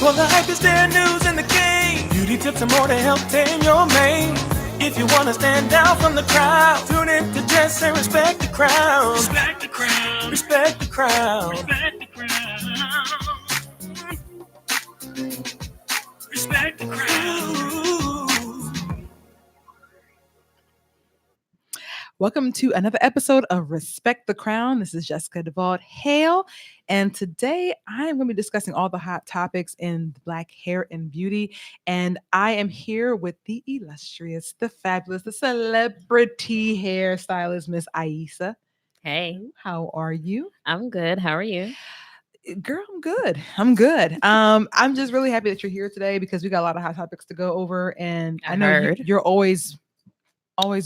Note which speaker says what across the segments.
Speaker 1: For the hypest their news in the game. Beauty tips and more to help tame your mane. If you wanna stand out from the crowd, tune in to Jess and respect the crowd. Respect the crowd. Respect the crowd. Respect the crowd. Respect the crowd.
Speaker 2: Welcome to another episode of Respect the Crown. This is Jessica DeVault Hale, and today I am going to be discussing all the hot topics in Black hair and beauty. And I am here with the illustrious, the fabulous, the celebrity hairstylist, Miss Aisa.
Speaker 3: Hey,
Speaker 2: How are you?
Speaker 3: I'm good. How are you?
Speaker 2: Girl, I'm good. I'm good. I'm just really happy that you're here today because we got a lot of hot topics to go over, and I know
Speaker 3: heard.
Speaker 2: you're always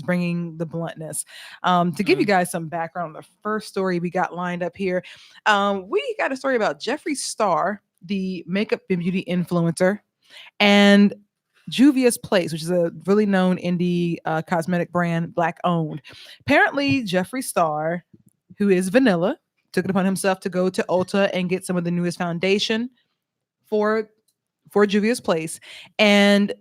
Speaker 2: bringing the bluntness. To give you guys some background on the first story we got lined up here, we got a story about Jeffree Star, the makeup and beauty influencer, and Juvia's Place, which is a really known indie cosmetic brand, Black owned. Apparently, Jeffree Star, who is Vanilla, took it upon himself to go to Ulta and get some of the newest foundation for Juvia's Place, and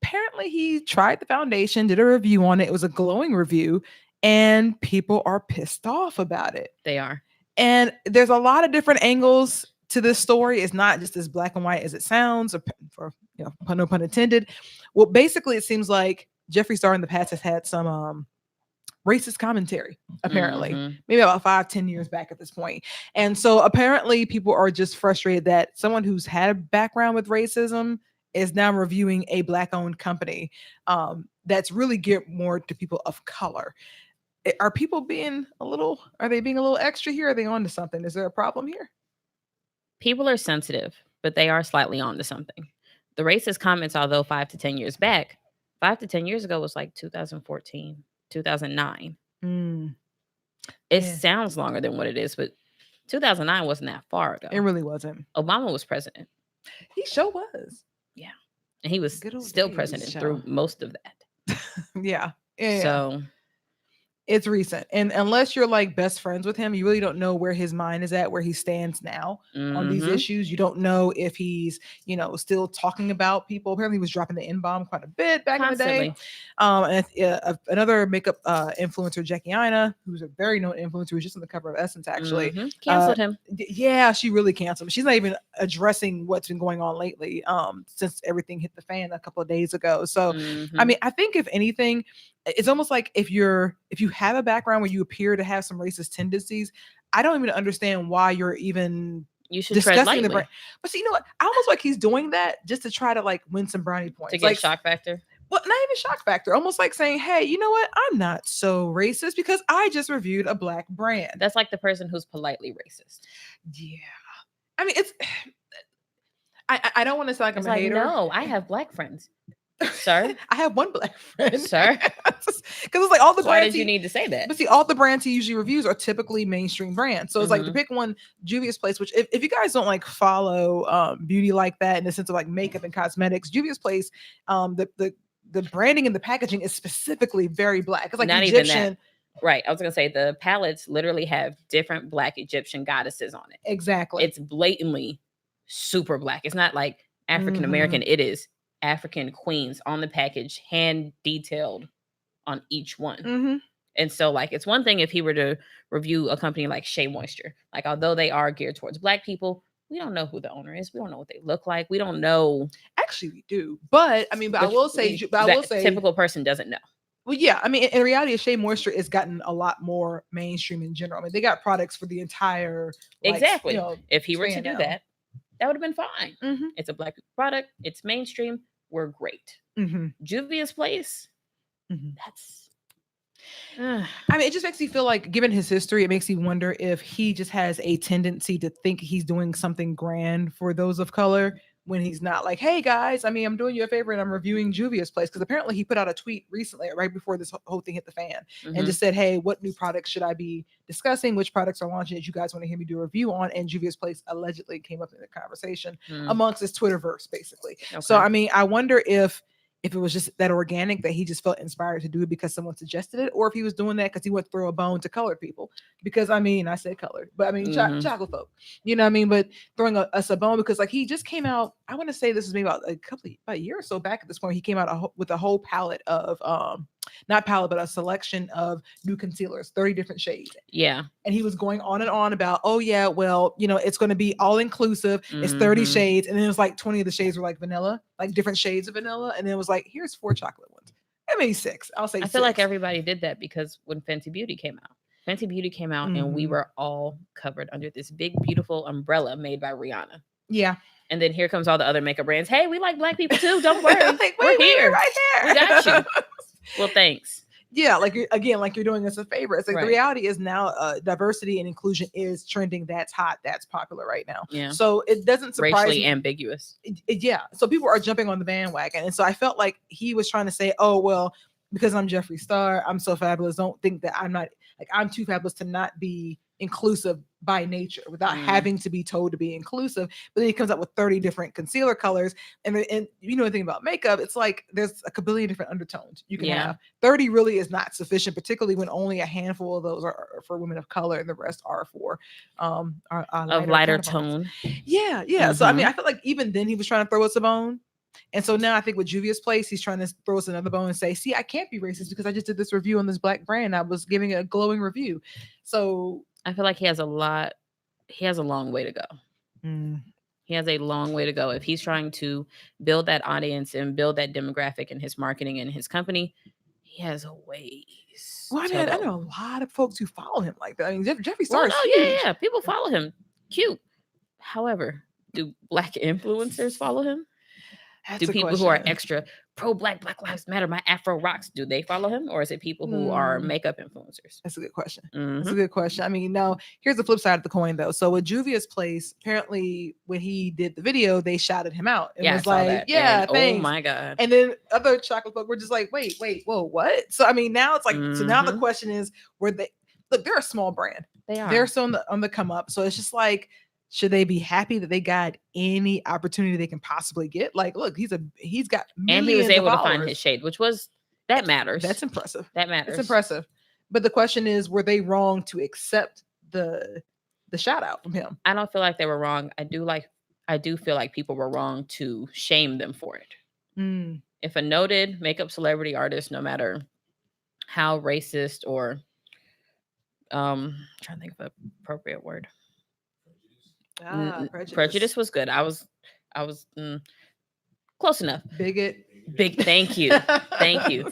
Speaker 2: apparently he tried the foundation, did a review on it. It was a glowing review, and people are pissed off about it.
Speaker 3: They are.
Speaker 2: And there's a lot of different angles to this story. It's not just as black and white as it sounds, or for no pun intended. Well, basically, it seems like Jeffree Star in the past has had some racist commentary, apparently, maybe about 5-10 years back at this point. And so apparently people are just frustrated that someone who's had a background with racism is now reviewing a Black-owned company that's really geared more to people of color. Are people being a little extra here? Are they on to something? Is there a problem here?
Speaker 3: People are sensitive, but they are slightly on to something. The racist comments, although 5 to 10 years back, 5 to 10 years ago was like 2014, 2009. It sounds longer than what it is, but 2009 wasn't that far ago.
Speaker 2: It really wasn't.
Speaker 3: Obama was president.
Speaker 2: He sure was.
Speaker 3: Yeah. And he was still president through most of that.
Speaker 2: Yeah.
Speaker 3: So
Speaker 2: it's recent. And unless you're like best friends with him, you really don't know where his mind is at, where he stands now on these issues. You don't know if he's, still talking about people. Apparently he was dropping the N-bomb quite a bit back in the day. And another makeup influencer, Jackie Aina, who's a very known influencer, who's just on the cover of Essence, actually.
Speaker 3: Canceled him.
Speaker 2: Yeah, she really canceled him. She's not even addressing what's been going on lately since everything hit the fan a couple of days ago. So, I mean, I think if anything, it's almost like if you have a background where you appear to have some racist tendencies, I don't even understand why you're even discussing the brand. But see, you know what? I almost like he's doing that just to try to like win some brownie points.
Speaker 3: To get shock factor?
Speaker 2: Well, not even shock factor. Almost like saying, hey, you know what? I'm not so racist because I just reviewed a Black brand.
Speaker 3: That's like the person who's politely racist.
Speaker 2: Yeah. I mean, it's... I don't want to sound like I'm a hater.
Speaker 3: No, I have Black friends. Sir,
Speaker 2: I have one Black friend,
Speaker 3: sir,
Speaker 2: because it's like all the brands.
Speaker 3: Why did you need to say that?
Speaker 2: But see, all the brands he usually reviews are typically mainstream brands. So it's like to pick one, Juvia's Place, which if you guys don't like follow beauty like that in the sense of like makeup and cosmetics, Juvia's Place, the branding and the packaging is specifically very Black. It's like
Speaker 3: not
Speaker 2: Egyptian.
Speaker 3: Even that. Right. I was gonna say the palettes literally have different Black Egyptian goddesses on it.
Speaker 2: Exactly.
Speaker 3: It's blatantly super Black. It's not like African American. It is African queens on the package, hand detailed on each one. And so like it's one thing if he were to review a company like Shea Moisture, like although they are geared towards Black people, we don't know who the owner is. We don't know what they look like. We don't know.
Speaker 2: Actually, we do. But I mean, I will say
Speaker 3: typical person doesn't know.
Speaker 2: Well, yeah. I mean, in reality, Shea Moisture has gotten a lot more mainstream in general. I mean, they got products for the entire
Speaker 3: exactly. If he were to do that would have been fine. It's a Black product. It's mainstream. We're great. Juvia's Place. That's.
Speaker 2: I mean, it just makes me feel like, given his history, it makes me wonder if he just has a tendency to think he's doing something grand for those of color when he's not. Like, hey guys, I mean, I'm doing you a favor and I'm reviewing Juvia's Place, because apparently he put out a tweet recently, right before this whole thing hit the fan, and just said, hey, what new products should I be discussing? Which products are launching that you guys want to hear me do a review on? And Juvia's Place allegedly came up in the conversation amongst his Twitterverse, basically. So I mean, I wonder if it was just that organic, that he just felt inspired to do it because someone suggested it, or if he was doing that because he would throw a bone to colored people. Because I mean, I said colored, but I mean chocolate folk, you know what I mean? But throwing us a bone because like he just came out I want to say this is maybe about about a year or so back at this point. He came out with a whole palette of not palette, but a selection of new concealers, 30 different shades.
Speaker 3: Yeah.
Speaker 2: And he was going on and on about, oh yeah, well, it's going to be all inclusive. It's 30 shades. And then it was like 20 of the shades were like vanilla, like different shades of vanilla. And then it was like, here's 4 chocolate ones. I mean 6. I'll say
Speaker 3: I
Speaker 2: 6.
Speaker 3: feel like everybody did that because when Fenty Beauty came out and we were all covered under this big, beautiful umbrella made by Rihanna.
Speaker 2: Yeah.
Speaker 3: And then here comes all the other makeup brands. Hey, we like Black people too. Don't worry.
Speaker 2: Like, we're here. Right there.
Speaker 3: We got you. Well, thanks.
Speaker 2: Yeah, like you're doing us a favor. It's like the reality is now diversity and inclusion is trending. That's hot. That's popular right now.
Speaker 3: Yeah.
Speaker 2: So it doesn't surprise
Speaker 3: racially
Speaker 2: me.
Speaker 3: ambiguous.
Speaker 2: Yeah. So people are jumping on the bandwagon. And so I felt like he was trying to say, oh, well, because I'm Jeffree Star, I'm so fabulous. Don't think that I'm too fabulous to not be inclusive by nature without having to be told to be inclusive. But then he comes up with 30 different concealer colors. And the thing about makeup, it's like there's a kabillion different undertones you can have. 30 really is not sufficient, particularly when only a handful of those are for women of color and the rest are for lighter
Speaker 3: tone.
Speaker 2: Yeah. So I mean, I feel like even then he was trying to throw us a bone. And so now I think with Juvia's Place, he's trying to throw us another bone and say, see, I can't be racist because I just did this review on this Black brand. I was giving it a glowing review. So
Speaker 3: I feel like he has a long way to go. He has a long way to go. If he's trying to build that audience and build that demographic in his marketing and his company, he has a ways.
Speaker 2: Well, I mean, I know a lot of folks who follow him like that. I mean, Jeffree Star is
Speaker 3: huge. Yeah. People follow him. Cute. However, do Black influencers follow him? Do people who are extra pro-Black, Black Lives Matter, my Afro rocks, do they follow him? Or is it people who are makeup influencers?
Speaker 2: That's a good question. That's a good question. I mean, now, here's the flip side of the coin, though. So with Juvia's Place, apparently when he did the video, they shouted him out. It was like, thanks.
Speaker 3: Oh my God.
Speaker 2: And then other chocolate folk were just like, wait, whoa, what? So, I mean, now it's like, so now the question is, they're a small brand.
Speaker 3: They are.
Speaker 2: They're still on the come up. So it's just like, should they be happy that they got any opportunity they can possibly get? Like, look, he's got millions
Speaker 3: and he was able
Speaker 2: to
Speaker 3: find his shade, which was that matters.
Speaker 2: That's impressive.
Speaker 3: That matters.
Speaker 2: It's impressive. But the question is, were they wrong to accept the shout out from him?
Speaker 3: I don't feel like they were wrong. I do feel like people were wrong to shame them for it. If a noted makeup celebrity artist, no matter how racist or I'm trying to think of an appropriate word. Prejudice was good. I was close enough.
Speaker 2: Bigot.
Speaker 3: Thank you. Thank you.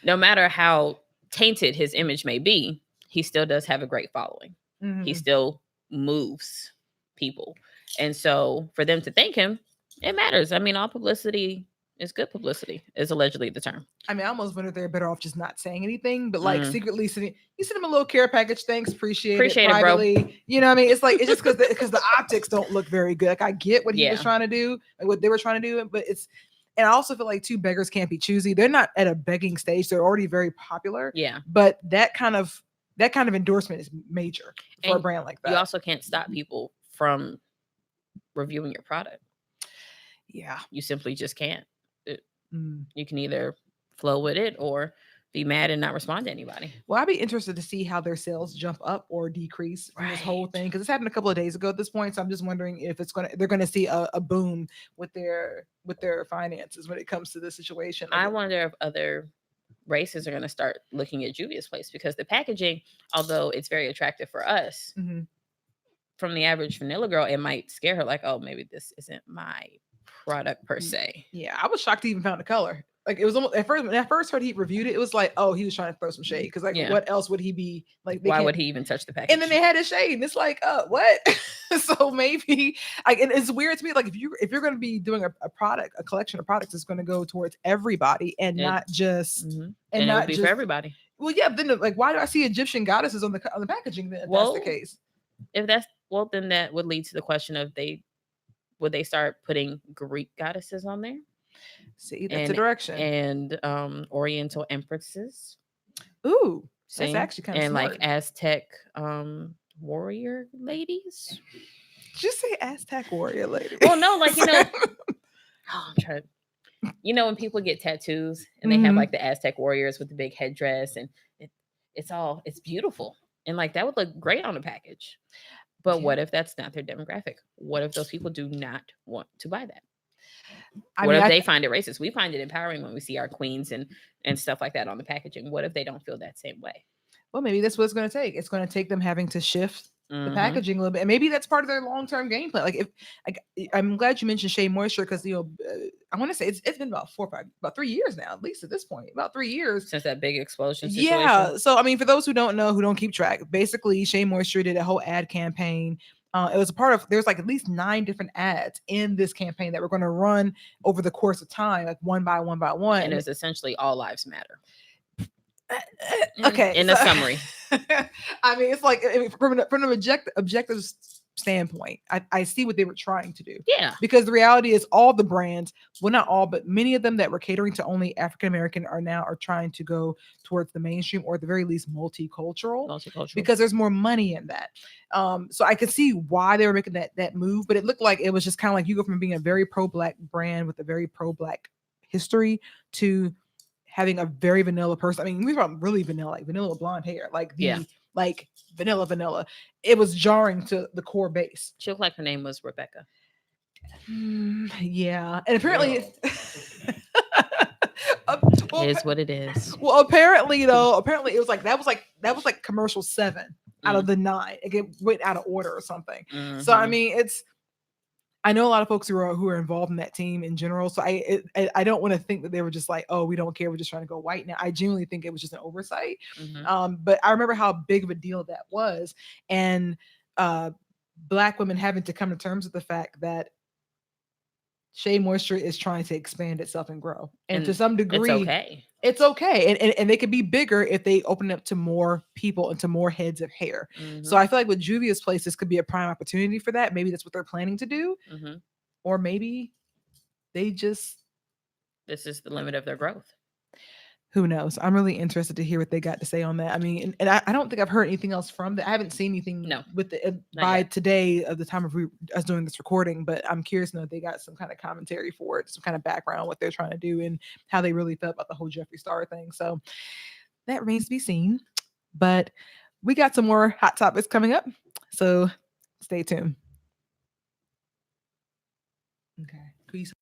Speaker 3: No matter how tainted his image may be, he still does have a great following. He still moves people. And so for them to thank him, it matters. I mean, all publicity is good publicity, is allegedly the term.
Speaker 2: I mean, I almost wonder if they're better off just not saying anything, but like secretly sending, you send him a little care package. Thanks, appreciate it privately. Bro. You know what I mean? It's like, it's just because the optics don't look very good. Like I get what he was trying to do, like what they were trying to do, but and I also feel like two beggars can't be choosy. They're not at a begging stage. They're already very popular.
Speaker 3: Yeah.
Speaker 2: But that kind of endorsement is major for a brand like that.
Speaker 3: You also can't stop people from reviewing your product.
Speaker 2: Yeah.
Speaker 3: You simply just can't. You can either flow with it or be mad and not respond to anybody.
Speaker 2: Well, I'd be interested to see how their sales jump up or decrease from this whole thing, because it's happened a couple of days ago at this point. So I'm just wondering if they're going to see a boom with their finances when it comes to this situation.
Speaker 3: I wonder if other races are going to start looking at Juvia's Place, because the packaging, although it's very attractive for us, from the average vanilla girl, it might scare her, like, oh, maybe this isn't my product per se.
Speaker 2: Yeah, I was shocked he even found a color. Like it was almost when I first heard he reviewed it, it was like, oh, he was trying to throw some shade, because what else would he be like?
Speaker 3: Why would he even touch the package?
Speaker 2: And then they had his shade, and it's like, what? So maybe and it's weird to me. Like if you're going to be doing a collection of products, it's going to go towards everybody and not just
Speaker 3: and not be for everybody.
Speaker 2: Well, yeah, but then like, why do I see Egyptian goddesses on the packaging? Then if that's the case,
Speaker 3: then that would lead to the question of would they start putting Greek goddesses on there?
Speaker 2: See, that's a direction.
Speaker 3: And Oriental empresses.
Speaker 2: Ooh, that's actually kind of
Speaker 3: and
Speaker 2: smart.
Speaker 3: Like Aztec warrior ladies.
Speaker 2: Did you say Aztec warrior lady?
Speaker 3: Well, no, like I'm trying to, when people get tattoos and they have like the Aztec warriors with the big headdress, and it's beautiful, and like that would look great on a package. But what if that's not their demographic? What if those people do not want to buy that? What if they find it racist? We find it empowering when we see our queens and stuff like that on the packaging. What if they don't feel that same way?
Speaker 2: Well, maybe that's what it's going to take. It's going to take them having to shift the
Speaker 3: Mhm.
Speaker 2: packaging a little bit, and maybe that's part of their long-term game plan. Like, if I'm glad you mentioned Shea Moisture, because I want to say it's been about 3 years now, at least at this point, about 3 years
Speaker 3: Since that big explosion situation.
Speaker 2: Yeah. So I mean, for those who don't know, who don't keep track, basically Shea Moisture did a whole ad campaign. It was a part of, there's like at least 9 different ads in this campaign that we're going to run over the course of time, like one by one by one.
Speaker 3: And it's essentially all lives matter.
Speaker 2: Okay.
Speaker 3: In a summary.
Speaker 2: I mean, it's like, from an objective standpoint, I see what they were trying to do.
Speaker 3: Yeah.
Speaker 2: Because the reality is, all the brands, well, not all, but many of them that were catering to only African American are trying to go towards the mainstream, or at the very least multicultural. Because there's more money in that. So I could see why they were making that move, but it looked like it was just kind of like, you go from being a very pro-Black brand with a very pro-Black history to having a very vanilla person. I mean, we were really vanilla, like vanilla blonde hair, like like vanilla. It was jarring to the core base.
Speaker 3: She looked like her name was Rebecca.
Speaker 2: Yeah, and apparently,
Speaker 3: It is what it is.
Speaker 2: Well, apparently it was like that was like commercial 7 out of the 9. It went out of order or something. So I mean, I know a lot of folks who are involved in that team in general. So I don't want to think that they were just like, oh, we don't care, we're just trying to go white now. I genuinely think it was just an oversight. But I remember how big of a deal that was, and Black women having to come to terms with the fact that Shea Moisture is trying to expand itself and grow, and to some degree, it's okay, and they could be bigger if they open up to more people and to more heads of hair. So I feel like with Juvia's Place, this could be a prime opportunity for that. Maybe that's what they're planning to do, or maybe this
Speaker 3: is the limit of their growth.
Speaker 2: Who knows? I'm really interested to hear what they got to say on that. I mean, and I don't think I've heard anything else from that. I haven't seen anything with the by today of the time of us doing this recording, but I'm curious to know if they got some kind of commentary for it, some kind of background, what they're trying to do, and how they really felt about the whole Jeffree Star thing. So that remains to be seen. But we got some more hot topics coming up, so stay tuned. Okay. Peace.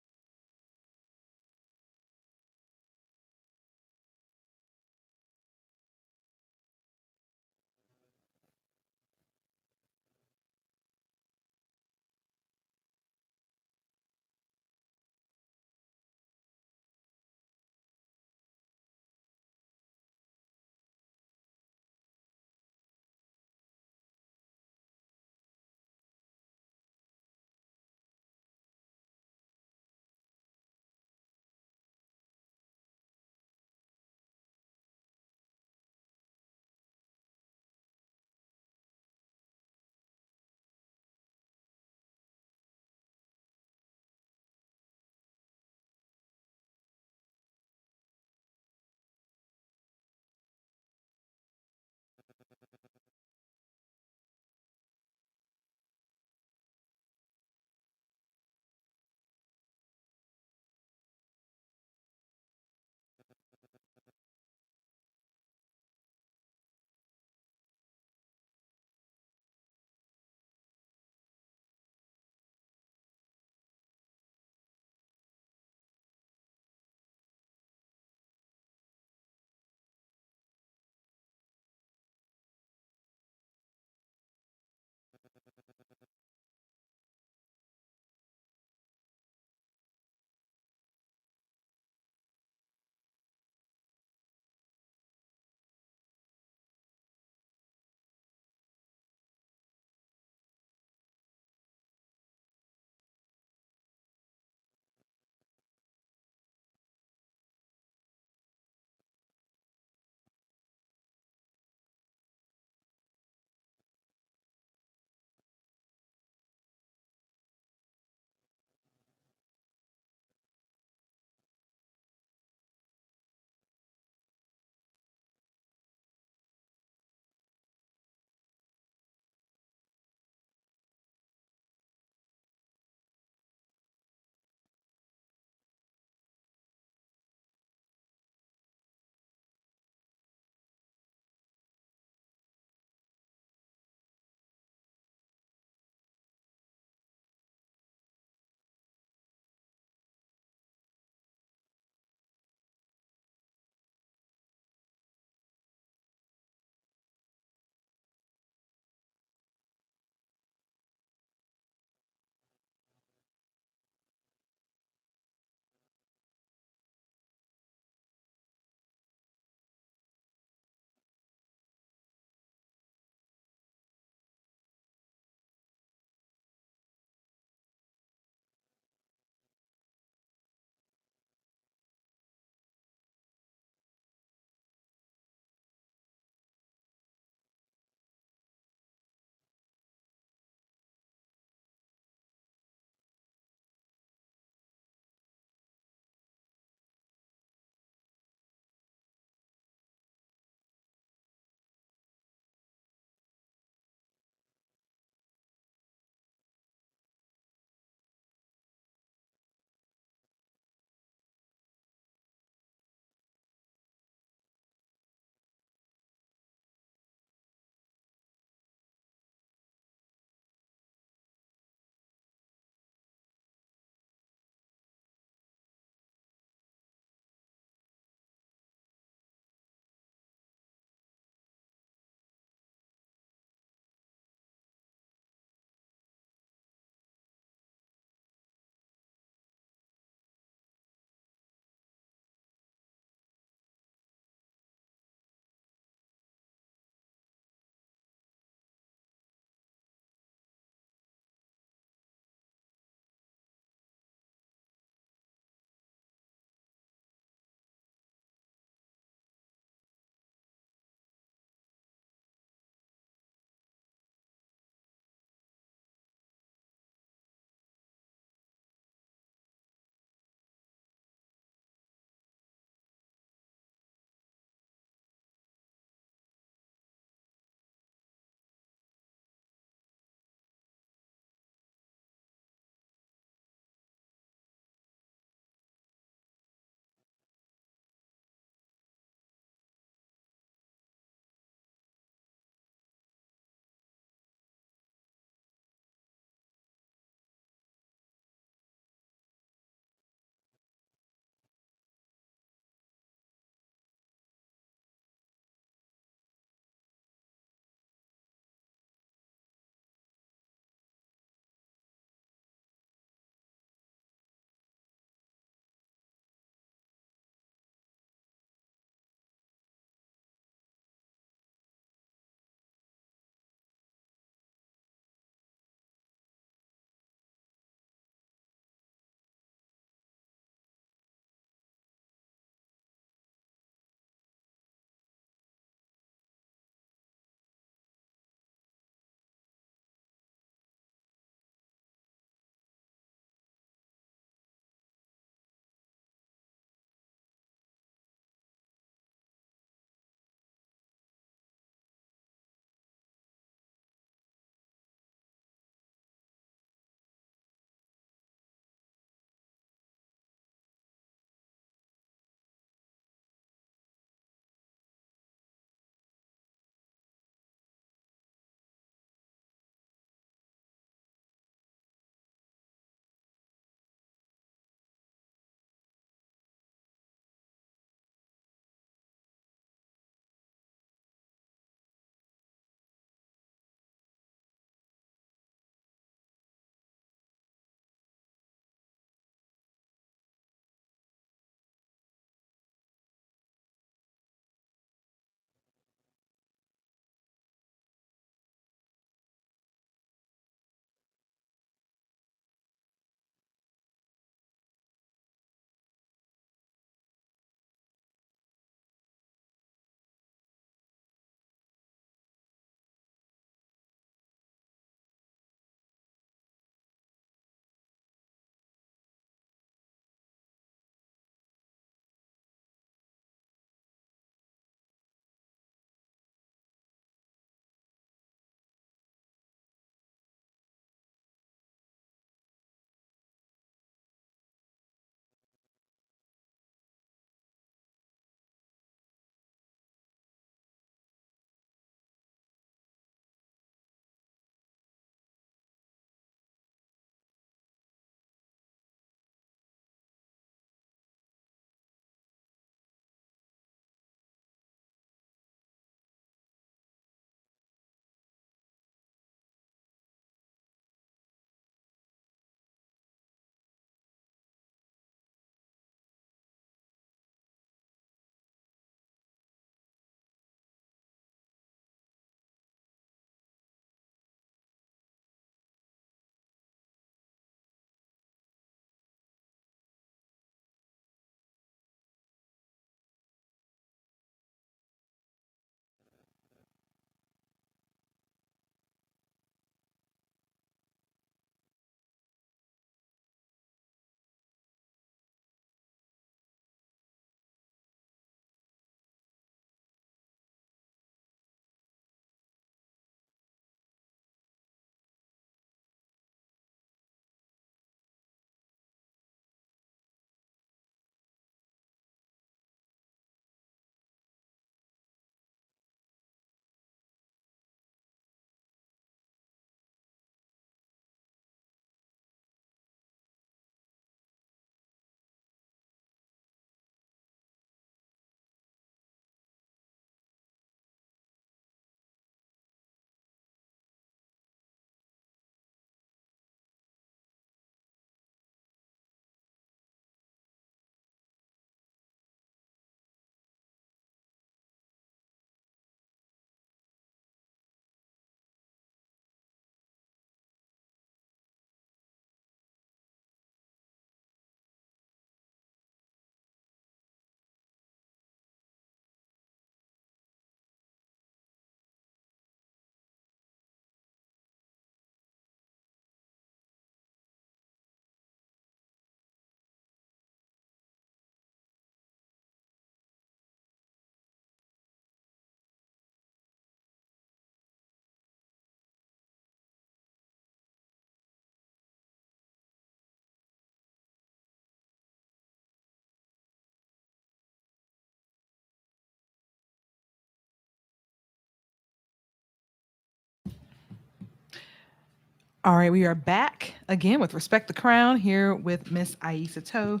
Speaker 2: All right, we are back again with Respect the Crown here with Miss Aisha Toe.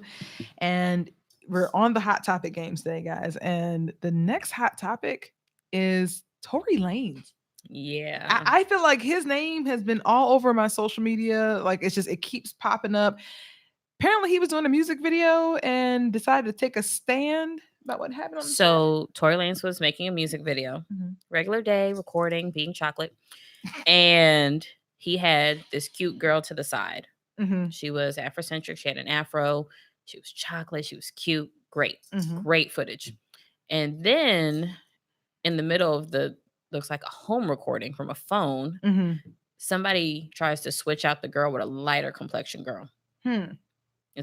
Speaker 2: And we're on the hot topic games today, guys. And the next hot topic is Tory Lanez.
Speaker 3: Yeah.
Speaker 2: I feel like his name has been all over my social media. Like it keeps popping up. Apparently he was doing a music video and decided to take a stand about what happened on the
Speaker 3: So Tory Lanez was making a music video, regular day, recording, being chocolate. And he had this cute girl to the side. She was Afrocentric. She had an afro. She was chocolate. She was cute. Great. Great footage. And then in the middle of looks like a home recording from a phone, somebody tries to switch out the girl with a lighter complexion girl. And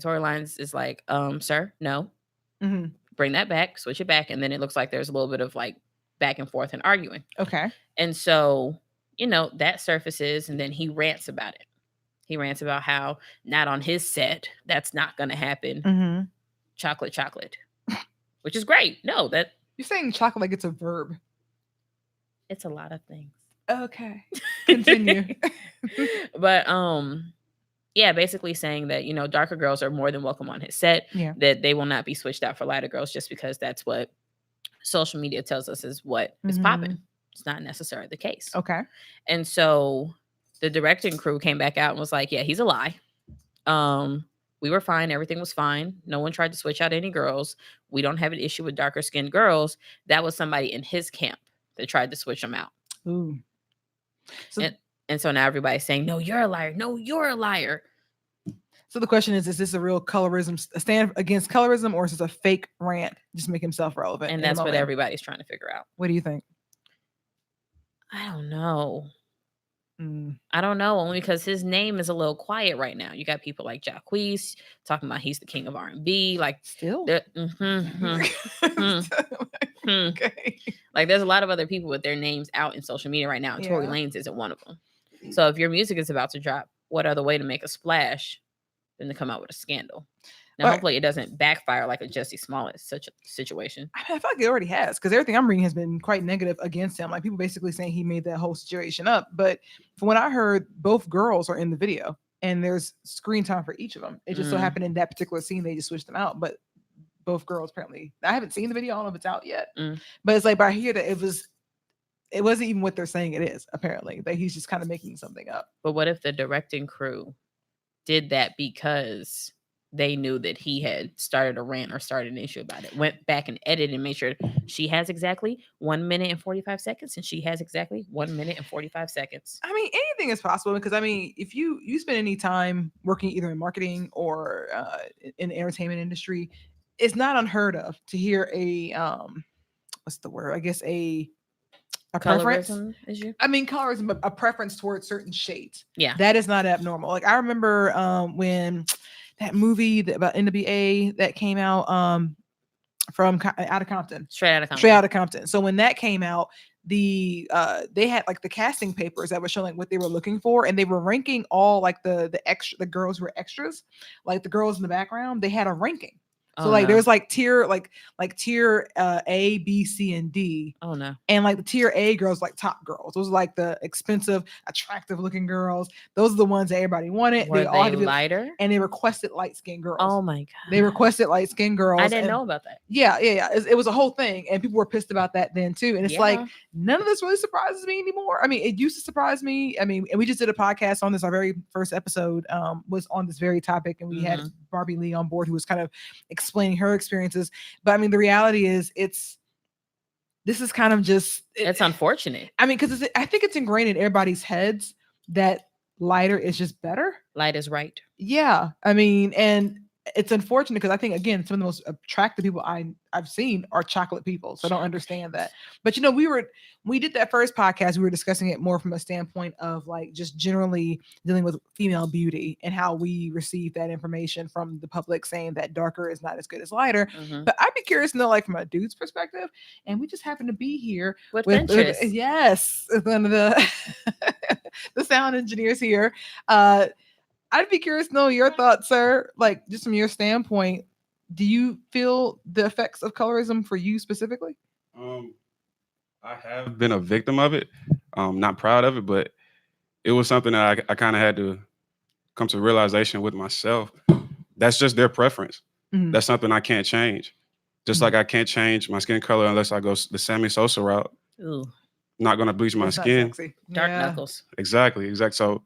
Speaker 3: Tory Lanez is like, sir, no. Bring that back, switch it back. And then it looks like there's a little bit of like back and forth and arguing.
Speaker 2: Okay.
Speaker 3: And so, that surfaces, and then he rants about it. He rants about how not on his set, that's not going to happen. Chocolate, which is great. No, that
Speaker 2: you're saying chocolate like it's a verb.
Speaker 3: It's a lot of things.
Speaker 2: Okay. Continue.
Speaker 3: But yeah, basically saying that, darker girls are more than welcome on his set, that they will not be switched out for lighter girls just because that's what social media tells us is what is popping. It's not necessarily the case.
Speaker 2: Okay.
Speaker 3: And so the directing crew came back out and was like, yeah, he's a lie. We were fine. Everything was fine. No one tried to switch out any girls. We don't have an issue with darker skinned girls. That was somebody in his camp that tried to switch them out.
Speaker 2: Ooh.
Speaker 3: And so now everybody's saying, no, you're a liar. No, you're a liar.
Speaker 2: So the question is this a real colorism, a stand against colorism, or is this a fake rant just to make himself relevant?
Speaker 3: And that's what everybody's trying to figure out.
Speaker 2: What do you think?
Speaker 3: I don't know. I don't know, only because his name is a little quiet right now. You got people like Jacquees talking about he's the king of R&B. Like
Speaker 2: still,
Speaker 3: okay. Like there's a lot of other people with their names out in social media right now. And Tory Lanez isn't one of them. So if your music is about to drop, what other way to make a splash than to come out with a scandal? Now, hopefully it doesn't backfire like a Jussie Smollett such a situation.
Speaker 2: I feel like it already has, because everything I'm reading has been quite negative against him. Like people basically saying he made that whole situation up. But from what I heard, both girls are in the video and there's screen time for each of them. It just so happened in that particular scene, they just switched them out. But both girls apparently, I haven't seen the video. I don't know if it's out yet. But it's like, but I hear that it wasn't even what they're saying it is, apparently. That he's just kind of making something up.
Speaker 3: But what if the directing crew did that because they knew that he had started a rant or started an issue about it, went back and edited and made sure she has exactly 1 minute and 45 seconds and she has exactly 1 minute and 45 seconds.
Speaker 2: I mean, anything is possible, because I mean, if you spend any time working either in marketing or in the entertainment industry, it's not unheard of to hear a what's the word? I guess a preference
Speaker 3: issue.
Speaker 2: I mean, colorism, but a preference towards certain shades.
Speaker 3: Yeah,
Speaker 2: that is not abnormal. Like I remember when that movie about NWA that came out from Out of Compton.
Speaker 3: Straight Outta
Speaker 2: Compton. So when that came out, they had like the casting papers that were showing what they were looking for, and they were ranking all like the girls who were extras, like the girls in the background. They had a ranking. So there was like tier A, B, C, and D.
Speaker 3: Oh no.
Speaker 2: And like the tier A girls, like top girls. Those are like the expensive, attractive looking girls. Those are the ones that everybody wanted.
Speaker 3: Were they
Speaker 2: all had to be
Speaker 3: lighter?
Speaker 2: And they requested light skinned girls.
Speaker 3: Oh my god.
Speaker 2: They requested light skinned girls.
Speaker 3: I didn't know about that.
Speaker 2: Yeah. It was a whole thing, and people were pissed about that then too. And it's like none of this really surprises me anymore. I mean, it used to surprise me. I mean, and we just did a podcast on this. Our very first episode was on this very topic, and we had Barbie Lee on board, who was kind of explaining her experiences. But I mean, the reality is this is kind of just
Speaker 3: it's unfortunate.
Speaker 2: I mean, because I think it's ingrained in everybody's heads that lighter is just better.
Speaker 3: Light is right.
Speaker 2: Yeah. I mean, and it's unfortunate because I think, again, some of the most attractive people I've seen are chocolate people. So I don't understand that. But, we did that first podcast, we were discussing it more from a standpoint of like just generally dealing with female beauty and how we receive that information from the public saying that darker is not as good as lighter. But I'd be curious to know, like, from a dude's perspective. And we just happen to be here
Speaker 3: with
Speaker 2: yes, one of the sound engineers here. I'd be curious to know your thoughts, sir. Like, just from your standpoint, do you feel the effects of colorism for you specifically?
Speaker 4: I have been a victim of it. Not proud of it, but it was something that I kind of had to come to realization with myself. That's just their preference.
Speaker 2: Mhm.
Speaker 4: That's something I can't change. Just like I can't change my skin color unless I go the Sammy Sosa route.
Speaker 3: Ooh,
Speaker 4: Not gonna bleach my
Speaker 2: That's not
Speaker 4: skin.
Speaker 2: sexy.
Speaker 3: dark
Speaker 2: Yeah.
Speaker 3: knuckles.
Speaker 4: Exactly. So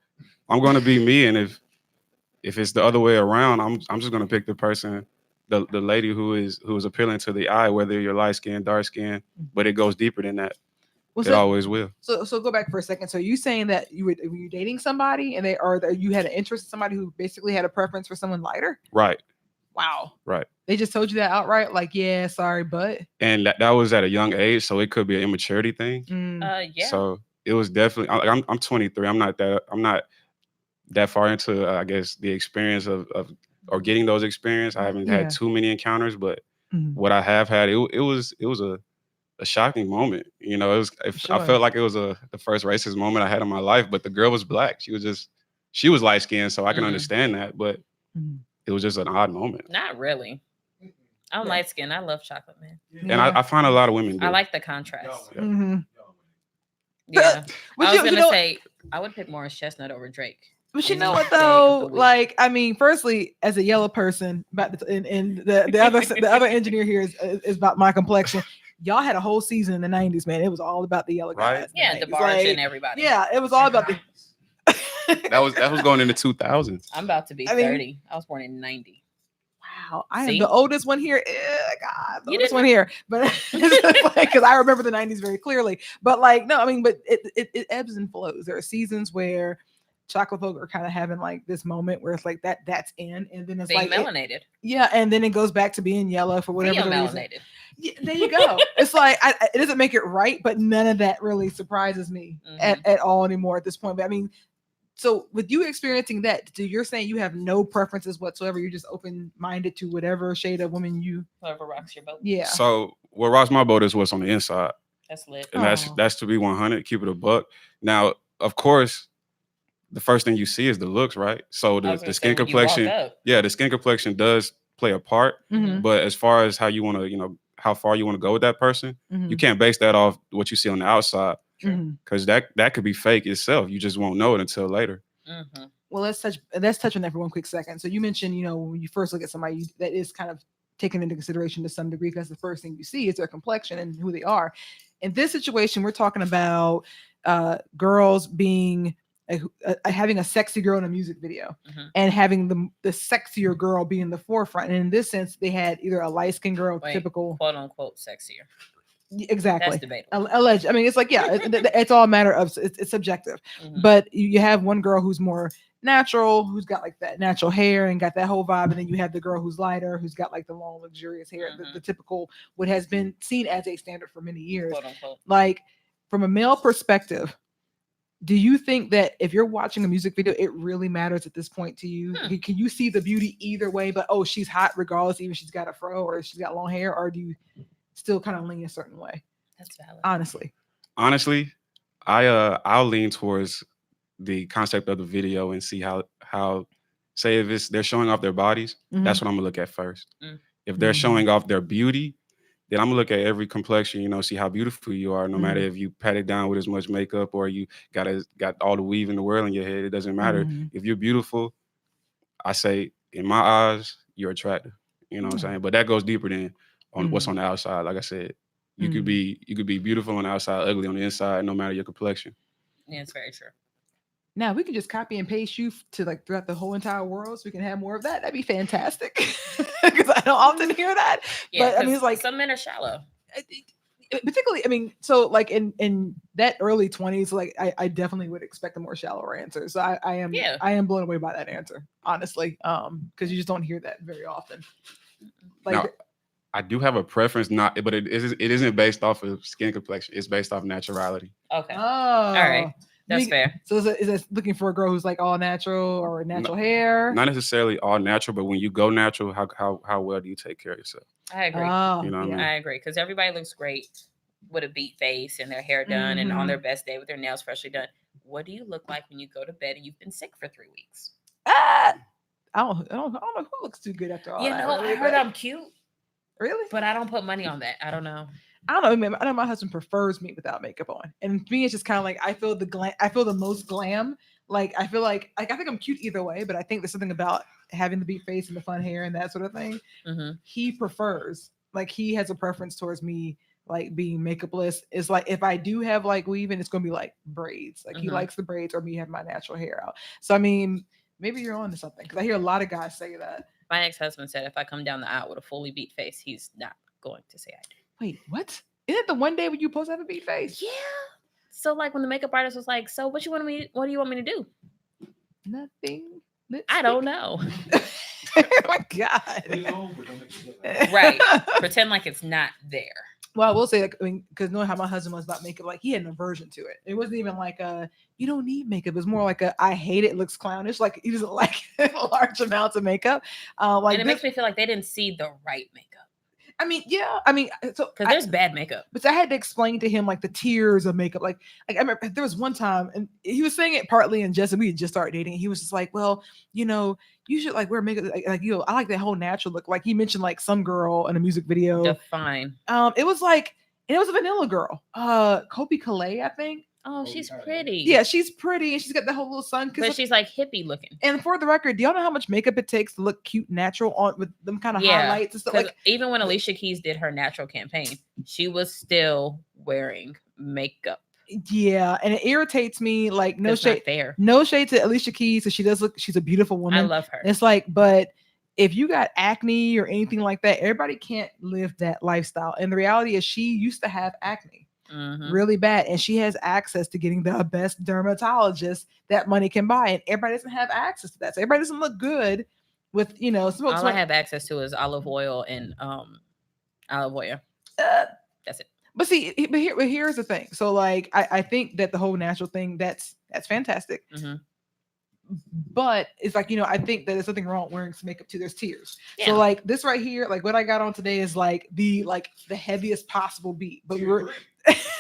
Speaker 4: I'm gonna be me, and if it's the other way around, I'm just gonna pick the person, the lady who is appealing to the eye, whether you're light skin, dark skin, but it goes deeper than that.
Speaker 2: Was
Speaker 4: It always will.
Speaker 2: So go back for a second. So you saying that were you dating somebody and you had an interest in somebody who basically had a preference for someone lighter?
Speaker 4: Right.
Speaker 2: Wow.
Speaker 4: Right.
Speaker 2: They just told you that outright, like, yeah, sorry, but.
Speaker 4: And that was at a young age, so it could be an immaturity thing.
Speaker 3: Yeah.
Speaker 4: So it was definitely. I'm 23. I'm not that far into I guess the experience of or getting those experiences. I haven't had too many encounters, but what I have had, it was a shocking moment. You know, I felt like it was the first racist moment I had in my life. But the girl was black. She was light skinned, so I can understand that. But it was just an odd moment.
Speaker 3: Not really. I'm light skinned. I love chocolate, man.
Speaker 4: And I find a lot of women do.
Speaker 3: I like the contrast.
Speaker 4: Yeah.
Speaker 2: Mm-hmm.
Speaker 3: Yeah. I was gonna
Speaker 2: say
Speaker 3: say I would pick Morris Chestnut over Drake.
Speaker 2: But you
Speaker 3: any
Speaker 2: know what
Speaker 3: day of
Speaker 2: though?
Speaker 3: the week.
Speaker 2: Like, I mean, firstly, as a yellow person, and the other engineer here is about my complexion. Y'all had a whole season in the 90s, man. It was all about the yellow guys.
Speaker 4: Right.
Speaker 3: Yeah,
Speaker 2: the 90s.
Speaker 3: DeBarge and everybody.
Speaker 2: Yeah, it was all about the.
Speaker 4: that was going into 2000s.
Speaker 3: I'm about to be 30. I was born in 90.
Speaker 2: Wow, I
Speaker 3: See?
Speaker 2: am the oldest one here. God, the
Speaker 3: You
Speaker 2: oldest
Speaker 3: didn't-
Speaker 2: one here. But because I remember the 90s very clearly. But like, no, I mean, but it ebbs and flows. There are seasons where chocolate folk are kind of having like this moment where it's like that's in, and then it's
Speaker 3: Being
Speaker 2: like
Speaker 3: melanated.
Speaker 2: and then it goes back to being yellow for whatever the reason.
Speaker 3: Melanated.
Speaker 2: Yeah, there you go. It's like it doesn't make it right, but none of that really surprises me at all anymore at this point. But I mean, so with you experiencing that, you're saying you have no preferences whatsoever. You're just open-minded to whatever shade of woman
Speaker 3: Whoever rocks your boat.
Speaker 2: Yeah.
Speaker 4: So what rocks my boat is what's on the inside.
Speaker 3: That's lit.
Speaker 4: And that's to be 100, keep it a buck. Now, of course, the first thing you see is the looks, right? So the skin complexion, the skin complexion does play a part.
Speaker 2: Mhm.
Speaker 4: But as far as how you want to, how far you want to go with that person,
Speaker 2: Mhm.
Speaker 4: you can't base that off what you see on the outside,
Speaker 2: Mhm.
Speaker 4: because that could be fake itself. You just won't know it until later.
Speaker 3: Mm-hmm.
Speaker 2: Well, let's touch on that for one quick second. So you mentioned, when you first look at somebody, that is kind of taken into consideration to some degree, because the first thing you see is their complexion and who they are. In this situation, we're talking about girls being having a sexy girl in a music video, and having the sexier girl be in the forefront. And in this sense, they had either a light-skinned girl, typical
Speaker 3: quote unquote sexier.
Speaker 2: Exactly.
Speaker 3: That's debatable.
Speaker 2: Alleged. I mean, it's like, it's all a matter of it's subjective. But you have one girl who's more natural, who's got like that natural hair and got that whole vibe, and then you have the girl who's lighter, who's got like the long, luxurious hair, the typical, what has been seen as a standard for many years.
Speaker 3: Quote unquote.
Speaker 2: Like, from a male perspective, do you think that if you're watching a music video, it really matters at this point to you? Can you see the beauty either way, but she's hot regardless, even if she's got a fro or she's got long hair, or do you still kind of lean a certain way?
Speaker 3: That's valid.
Speaker 4: Honestly, I'll lean towards the concept of the video and see how say if they're showing off their bodies, that's what I'm gonna look at first. If they're showing off their beauty, then I'm gonna look at every complexion, see how beautiful you are, no matter if you pat it down with as much makeup or you got all the weave in the world in your head. It doesn't matter. If you're beautiful, I say in my eyes, you're attractive. You know what I'm saying? But that goes deeper than on what's on the outside. Like I said, you could be beautiful on the outside, ugly on the inside, no matter your complexion.
Speaker 3: Yeah, it's very true.
Speaker 2: Now we can just copy and paste you to like throughout the whole entire world, so we can have more of that. That'd be fantastic, because I don't often hear that.
Speaker 3: Yeah,
Speaker 2: but I mean, it's like
Speaker 3: some men are shallow.
Speaker 2: Particularly, I mean, so like in that early 20s, like I definitely would expect a more shallower answer. So I am blown away by that answer, honestly, because you just don't hear that very often. Like,
Speaker 4: now, I do have a preference, but it isn't based off of skin complexion. It's based off naturality.
Speaker 3: Okay.
Speaker 2: Oh,
Speaker 3: all right. That's fair.
Speaker 2: So is it looking for a girl who's like all natural or natural hair?
Speaker 4: Not necessarily all natural, but when you go natural, how well do you take care of yourself?
Speaker 3: I agree.
Speaker 2: Oh,
Speaker 4: you know what I mean?
Speaker 3: I agree, because everybody looks great with a beat face and their hair done and on their best day with their nails freshly done. What do you look like when you go to bed and you've been sick for 3 weeks?
Speaker 2: I don't know who looks too good after all.
Speaker 3: I heard I'm cute.
Speaker 2: Really?
Speaker 3: But I don't put money on that. I don't know.
Speaker 2: I don't know. Man, I know my husband prefers me without makeup on, and to me, it's just kind of like I feel the glam. I feel the most glam. Like I feel like I think I'm cute either way, but I think there's something about having the beat face and the fun hair and that sort of thing. He prefers, like he has a preference towards me like being makeupless. It's like if I do have like weaving, it's gonna be like braids. Like he likes the braids or me have my natural hair out. So I mean, maybe you're on to something because I hear a lot of guys say that.
Speaker 3: My ex-husband said if I come down the aisle with a fully beat face, he's not going to say I do.
Speaker 2: Wait, what? Isn't it the one day when you supposed to have a beat face?
Speaker 3: Yeah. So like when the makeup artist was like, "So what do you want me to do?"
Speaker 2: Nothing.
Speaker 3: I don't know.
Speaker 2: Oh my God.
Speaker 3: Right. Pretend like it's not there.
Speaker 2: Well, I will say, like, I mean, because knowing how my husband was about makeup, like he had an aversion to it. It wasn't even like you don't need makeup. It was more like I hate it. It looks clownish. Like he doesn't like large amounts of makeup. Like
Speaker 3: and it makes me feel like they didn't see the right makeup.
Speaker 2: I mean, yeah. I mean, so
Speaker 3: because there's bad makeup.
Speaker 2: But I had to explain to him like the tiers of makeup. Like I remember there was one time, and he was saying it partly in jest, and we had just started dating. He was just like, "Well, you know, you should like wear makeup. Like you know, I like that whole natural look." Like he mentioned like some girl in a music video.
Speaker 3: Define.
Speaker 2: It was like, and it was a vanilla girl. Kobe Calais, I think.
Speaker 3: Oh, she's pretty.
Speaker 2: Yeah, she's pretty, and she's got the whole little sun.
Speaker 3: But she's like hippie looking.
Speaker 2: And for the record, do y'all know how much makeup it takes to look cute, natural on with them kind of highlights and stuff? Like
Speaker 3: even when Alicia Keys did her natural campaign, she was still wearing makeup.
Speaker 2: Yeah, and it irritates me. Like no shade,
Speaker 3: fair.
Speaker 2: No shade to Alicia Keys, so she does look. She's a beautiful woman.
Speaker 3: I love her.
Speaker 2: It's like, but if you got acne or anything like that, everybody can't live that lifestyle. And the reality is, she used to have acne. Really bad, and she has access to getting the best dermatologist that money can buy, and everybody doesn't have access to that. So everybody doesn't look good with, you know,
Speaker 3: all I have access to is olive oil and olive oil. That's it.
Speaker 2: But see, but here's the thing. So like I think that the whole natural thing, that's fantastic. But it's like, you know, I think that there's something wrong wearing some makeup too. There's tiers. Yeah. So like this right here, like what I got on today is like the heaviest possible beat. But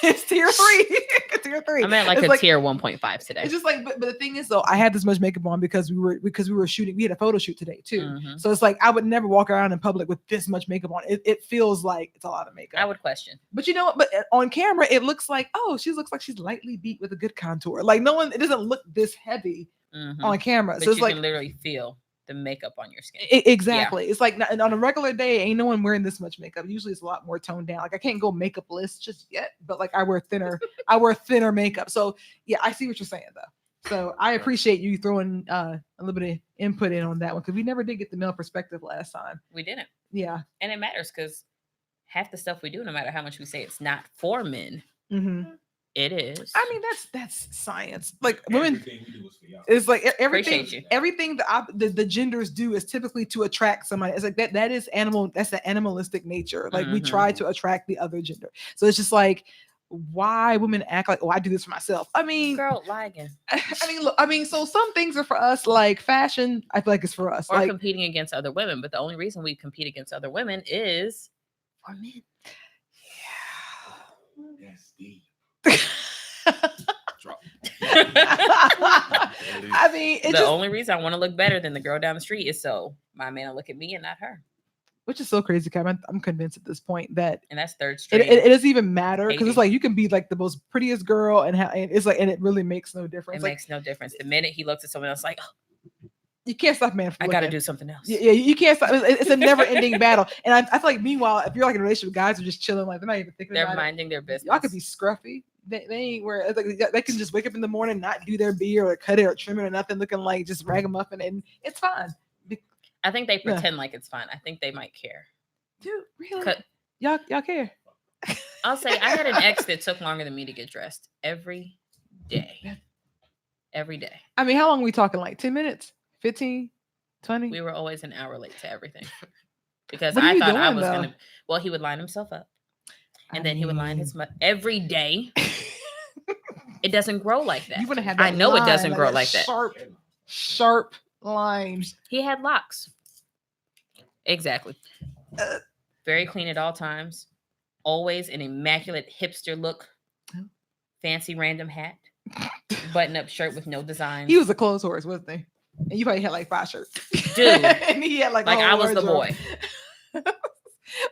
Speaker 2: it's tier 3. Tier 3.
Speaker 3: I'm at like
Speaker 2: it's
Speaker 3: a tier 1.5 today.
Speaker 2: It's just like, but the thing is though, I had this much makeup on because we were shooting. We had a photo shoot today too. So it's like I would never walk around in public with this much makeup on. It feels like it's a lot of makeup.
Speaker 3: I would question.
Speaker 2: But you know what? But on camera, it looks like, oh, she looks like she's lightly beat with a good contour. Like it doesn't look this heavy on camera.
Speaker 3: But
Speaker 2: so it's
Speaker 3: you
Speaker 2: like
Speaker 3: can literally feel the makeup on your skin.
Speaker 2: Exactly. Yeah. It's like on a regular day, ain't no one wearing this much makeup. Usually it's a lot more toned down. Like I can't go makeupless just yet, but like I wear thinner makeup. So yeah, I see what you're saying though. So I appreciate you throwing a little bit of input in on that one because we never did get the male perspective last time.
Speaker 3: We didn't.
Speaker 2: Yeah.
Speaker 3: And it matters because half the stuff we do, no matter how much we say it's not for men, it is.
Speaker 2: I mean, that's science. Like women, it's like everything the genders do is typically to attract somebody. It's like that is animal. That's the animalistic nature. Like we try to attract the other gender. So it's just like why women act like, oh, I do this for myself. I mean,
Speaker 3: girl, lie again.
Speaker 2: I mean, so some things are for us, like fashion. I feel like it's for us,
Speaker 3: or
Speaker 2: like
Speaker 3: competing against other women. But the only reason we compete against other women is for men.
Speaker 4: Yeah. Yes,
Speaker 2: I mean,
Speaker 3: the only reason I want to look better than the girl down the street is so my man will look at me and not her.
Speaker 2: Which is so crazy, Kevin. I'm convinced at this point that,
Speaker 3: and that's third street.
Speaker 2: It doesn't even matter because it's like you can be like the most prettiest girl, and it's like, and it really makes no difference.
Speaker 3: It makes no difference. The minute he looks at someone else, like, oh,
Speaker 2: you can't stop, man.
Speaker 3: I got to do something else.
Speaker 2: Yeah, you can't stop. It's a never-ending battle. And I feel like, meanwhile, if you're like in a relationship, guys are just chilling, like they're not even thinking.
Speaker 3: They're minding their business.
Speaker 2: Y'all could be scruffy. They ain't where it's like they can just wake up in the morning, not do their beard or cut it or trim it or nothing, looking like just ragamuffin, and it's fine.
Speaker 3: I think they pretend like it's fine. I think they might care.
Speaker 2: Dude, really? Y'all care?
Speaker 3: I'll say I had an ex that took longer than me to get dressed every day. Every day.
Speaker 2: I mean, how long are we talking? Like 10 minutes? 15? 20?
Speaker 3: We were always an hour late to everything. Because I thought I was going to... Well, he would line himself up. And then he would line his... Every day. It doesn't grow like that.
Speaker 2: You want to have that
Speaker 3: I know it doesn't grow like that.
Speaker 2: Sharp lines.
Speaker 3: He had locks. Exactly. Very clean at all times. Always an immaculate hipster look. Fancy random hat. Button-up shirt with no designs.
Speaker 2: He was a clothes horse, wasn't he? And you probably had like 5 shirts.
Speaker 3: Dude.
Speaker 2: And he had like
Speaker 3: I was the boy.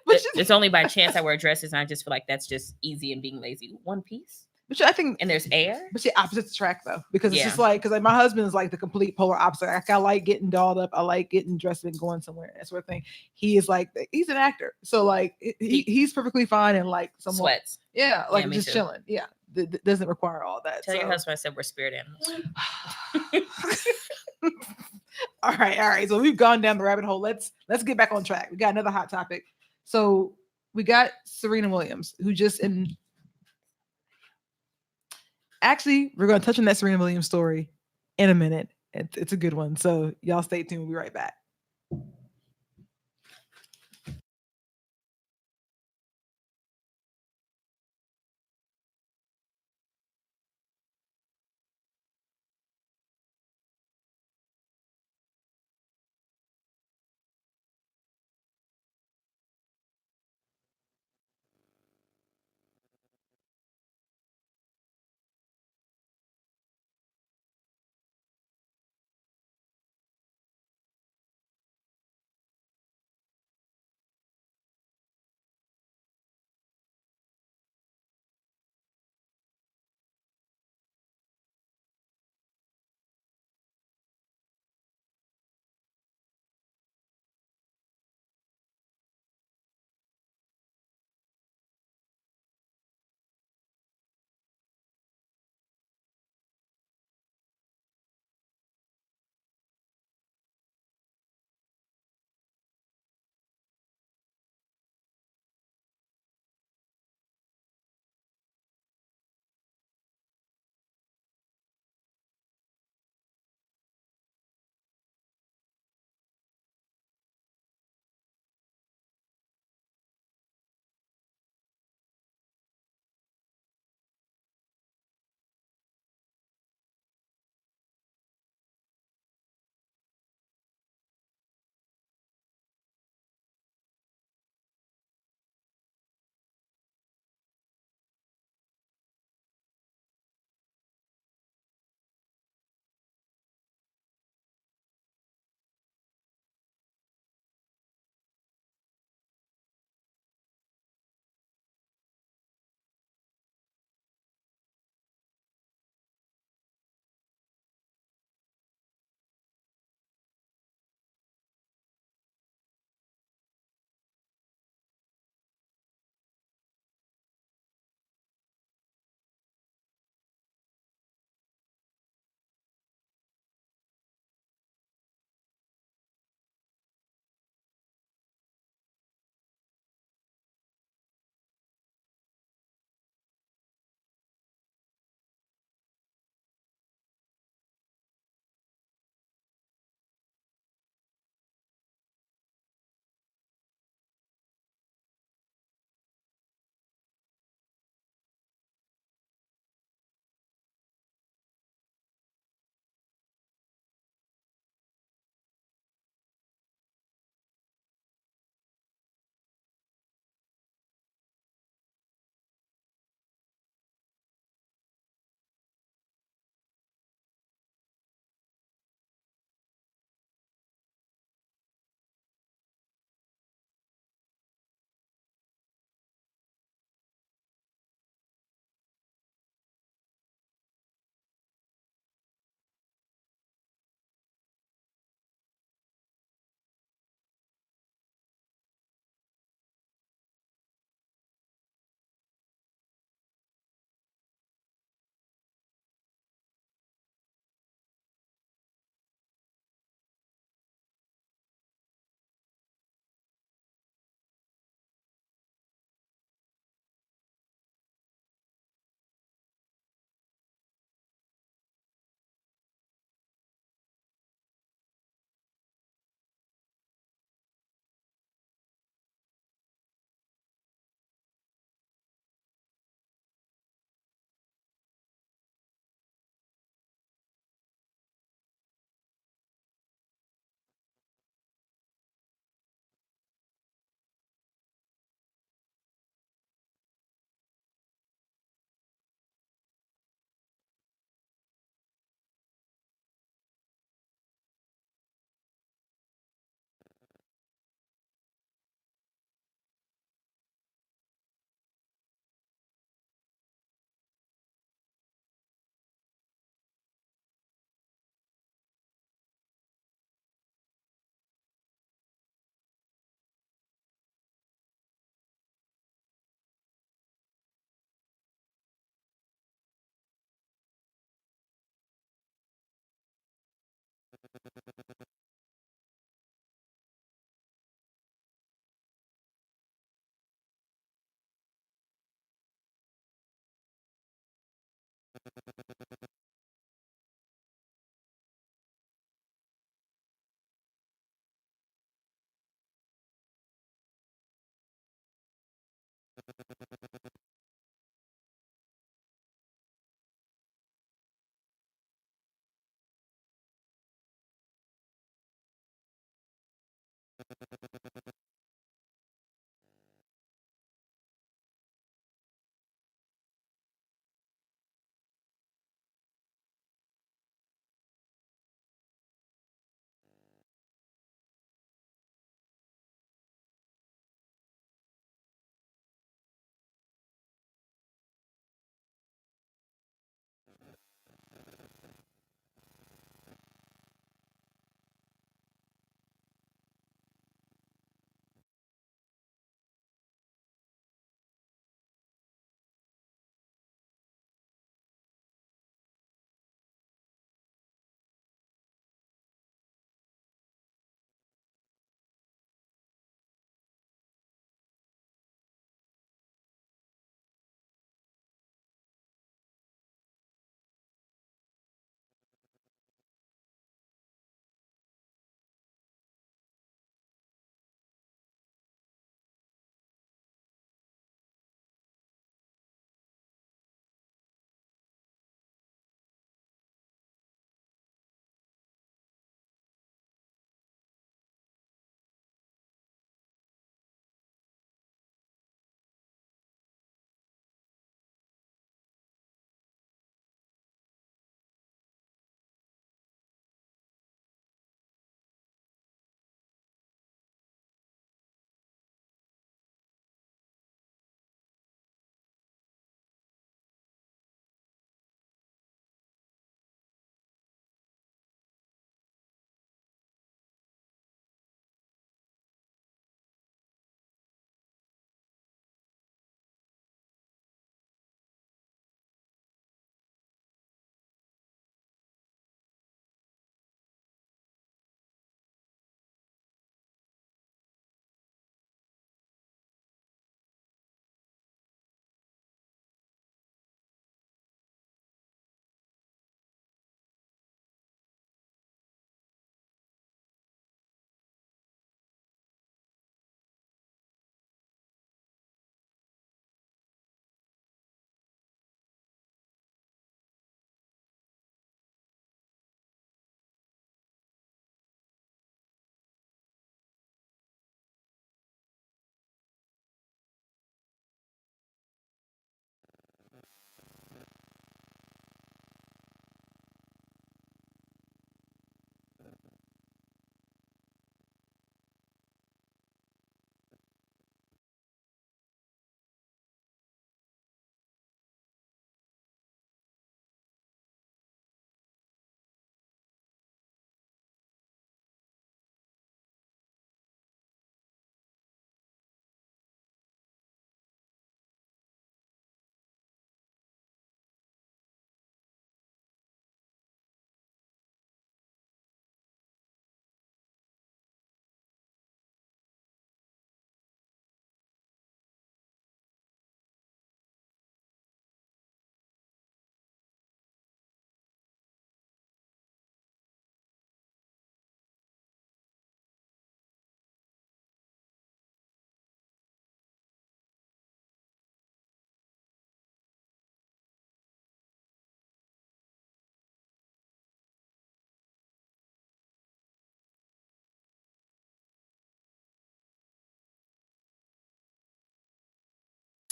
Speaker 2: But
Speaker 3: It's only by chance I wear dresses, and I just feel like that's just easy and being lazy. One piece,
Speaker 2: but I think,
Speaker 3: and there's air.
Speaker 2: but opposites attract though, because it's
Speaker 3: Yeah.
Speaker 2: just like, because like my husband is like the complete polar opposite. Like I like getting dolled up, I like getting dressed and going somewhere, that sort of thing. He is like, he's an actor, so like he's perfectly fine and like someone
Speaker 3: Sweats.
Speaker 2: yeah, like
Speaker 3: me
Speaker 2: just
Speaker 3: too.
Speaker 2: chilling. Yeah, doesn't require all that.
Speaker 3: Tell your
Speaker 2: so.
Speaker 3: husband I said we're spirit animals.
Speaker 2: all right. So we've gone down the rabbit hole. Let's get back on track. We got another hot topic. So we got Serena Williams, who just actually, we're going to touch on that Serena Williams story in a minute. It's a good one. So y'all stay tuned. We'll be right back.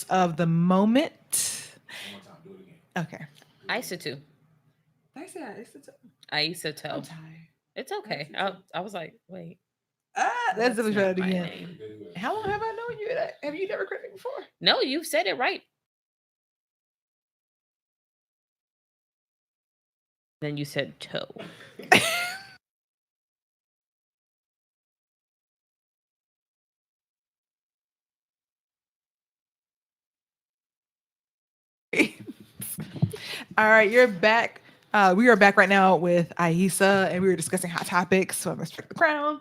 Speaker 2: of the moment. Okay.
Speaker 3: Isa too.
Speaker 2: Did I say Isa?
Speaker 3: Aisa
Speaker 2: I'm
Speaker 3: Toe.
Speaker 2: tired.
Speaker 3: It's okay. I was like, wait.
Speaker 2: That's the
Speaker 3: not my
Speaker 2: again.
Speaker 3: name.
Speaker 2: How long have I known you? Have you never corrected me before?
Speaker 3: No, you said it right. Then you said toe.
Speaker 2: All right, you're back. We are back right now with Aisa, and we were discussing hot topics. So I respect the crown,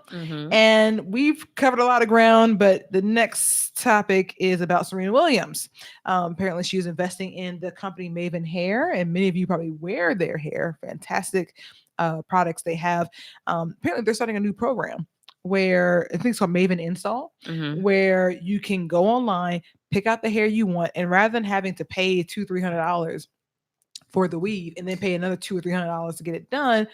Speaker 2: and we've covered a lot of ground. But the next topic is about Serena Williams. Apparently, she was investing in the company Maven Hair, and many of you probably wear their hair. Fantastic products they have. Apparently, they're starting a new program where I think it's called Maven Install, where you can go online, pick out the hair you want, and rather than having to pay $200-300 for the weave and then pay another $200 or $300 to get it done,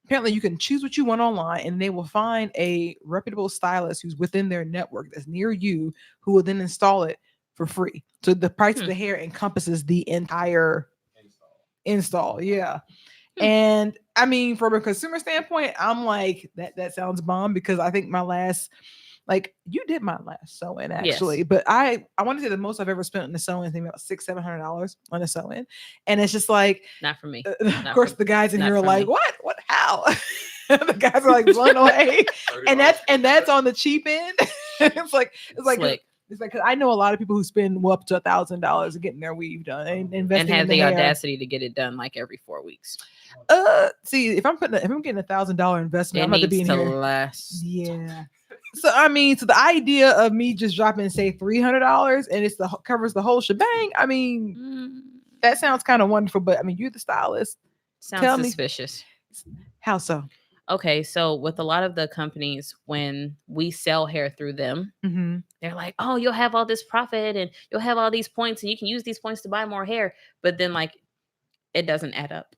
Speaker 2: apparently you can choose what you want online, and they will find a reputable stylist who's within their network that's near you, who will then install it for free. So the price of the hair encompasses the entire install. Yeah. And I mean, from a consumer standpoint, I'm like, that sounds bomb, because I think my last, like, you did my last sew-in actually, but I want to say the most I've ever spent on the sew-in thing about $600-700 on a sew-in, and it's just like,
Speaker 3: not for me.
Speaker 2: Of course, the guys in here are like, what, how? The guys are like blown away, and that's on the cheap end. it's like
Speaker 3: Slick.
Speaker 2: It's like, 'cause I know a lot of people who spend up to $1,000 getting their weave done and investing
Speaker 3: and have
Speaker 2: in
Speaker 3: the
Speaker 2: hair.
Speaker 3: audacity to get it done like every 4 weeks.
Speaker 2: See, if I'm getting $1,000 investment, I'm about to be in
Speaker 3: to
Speaker 2: here.
Speaker 3: last.
Speaker 2: Yeah. So I mean, so the idea of me just dropping, say, $300 and it's covers the whole shebang. I mean, that sounds kind of wonderful, but I mean, you're the stylist.
Speaker 3: Sounds suspicious.
Speaker 2: How so?
Speaker 3: Okay, so with a lot of the companies, when we sell hair through them, they're like, oh, you'll have all this profit and you'll have all these points and you can use these points to buy more hair. But then, like, it doesn't add up.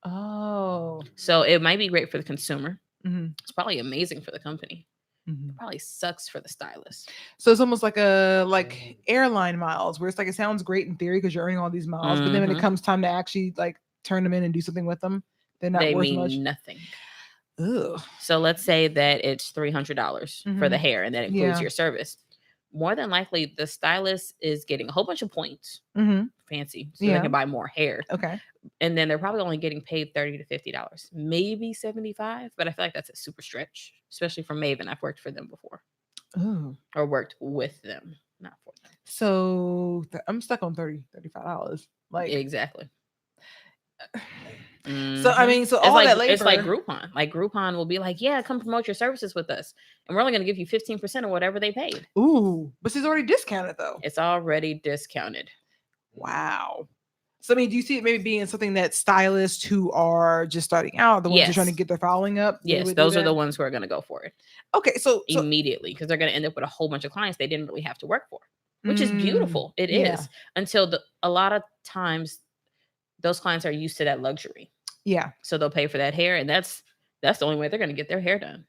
Speaker 2: Oh.
Speaker 3: So it might be great for the consumer. It's probably amazing for the company. It probably sucks for the stylist.
Speaker 2: So it's almost like airline miles, where it's like, it sounds great in theory because you're earning all these miles, but then when it comes time to actually like turn them in and do something with them, they're not worth much.
Speaker 3: Nothing.
Speaker 2: Ugh.
Speaker 3: So let's say that it's $300 for the hair, and that includes your service. More than likely, the stylist is getting a whole bunch of points. Fancy, so they can buy more hair.
Speaker 2: Okay.
Speaker 3: And then they're probably only getting paid $30 to $50, maybe $75. But I feel like that's a super stretch, especially for Maven. I've worked for them before.
Speaker 2: Ooh.
Speaker 3: Or worked with them, not for them.
Speaker 2: So I'm stuck on $35. Like,
Speaker 3: exactly.
Speaker 2: So I mean, so all that labor,
Speaker 3: it's like Groupon. Like Groupon will be like, yeah, come promote your services with us, and we're only going to give you 15% of whatever they paid.
Speaker 2: Ooh, but she's already discounted though.
Speaker 3: It's already discounted.
Speaker 2: Wow. So I mean, do you see it maybe being something that stylists who are just starting out, the ones who are trying to get their following up?
Speaker 3: Yes, those are the ones who are going to go for it.
Speaker 2: Okay, so
Speaker 3: immediately, because they're going to end up with a whole bunch of clients they didn't really have to work for, which is beautiful. It is, until a lot of times those clients are used to that luxury.
Speaker 2: Yeah.
Speaker 3: So they'll pay for that hair, and that's the only way they're going to get their hair done.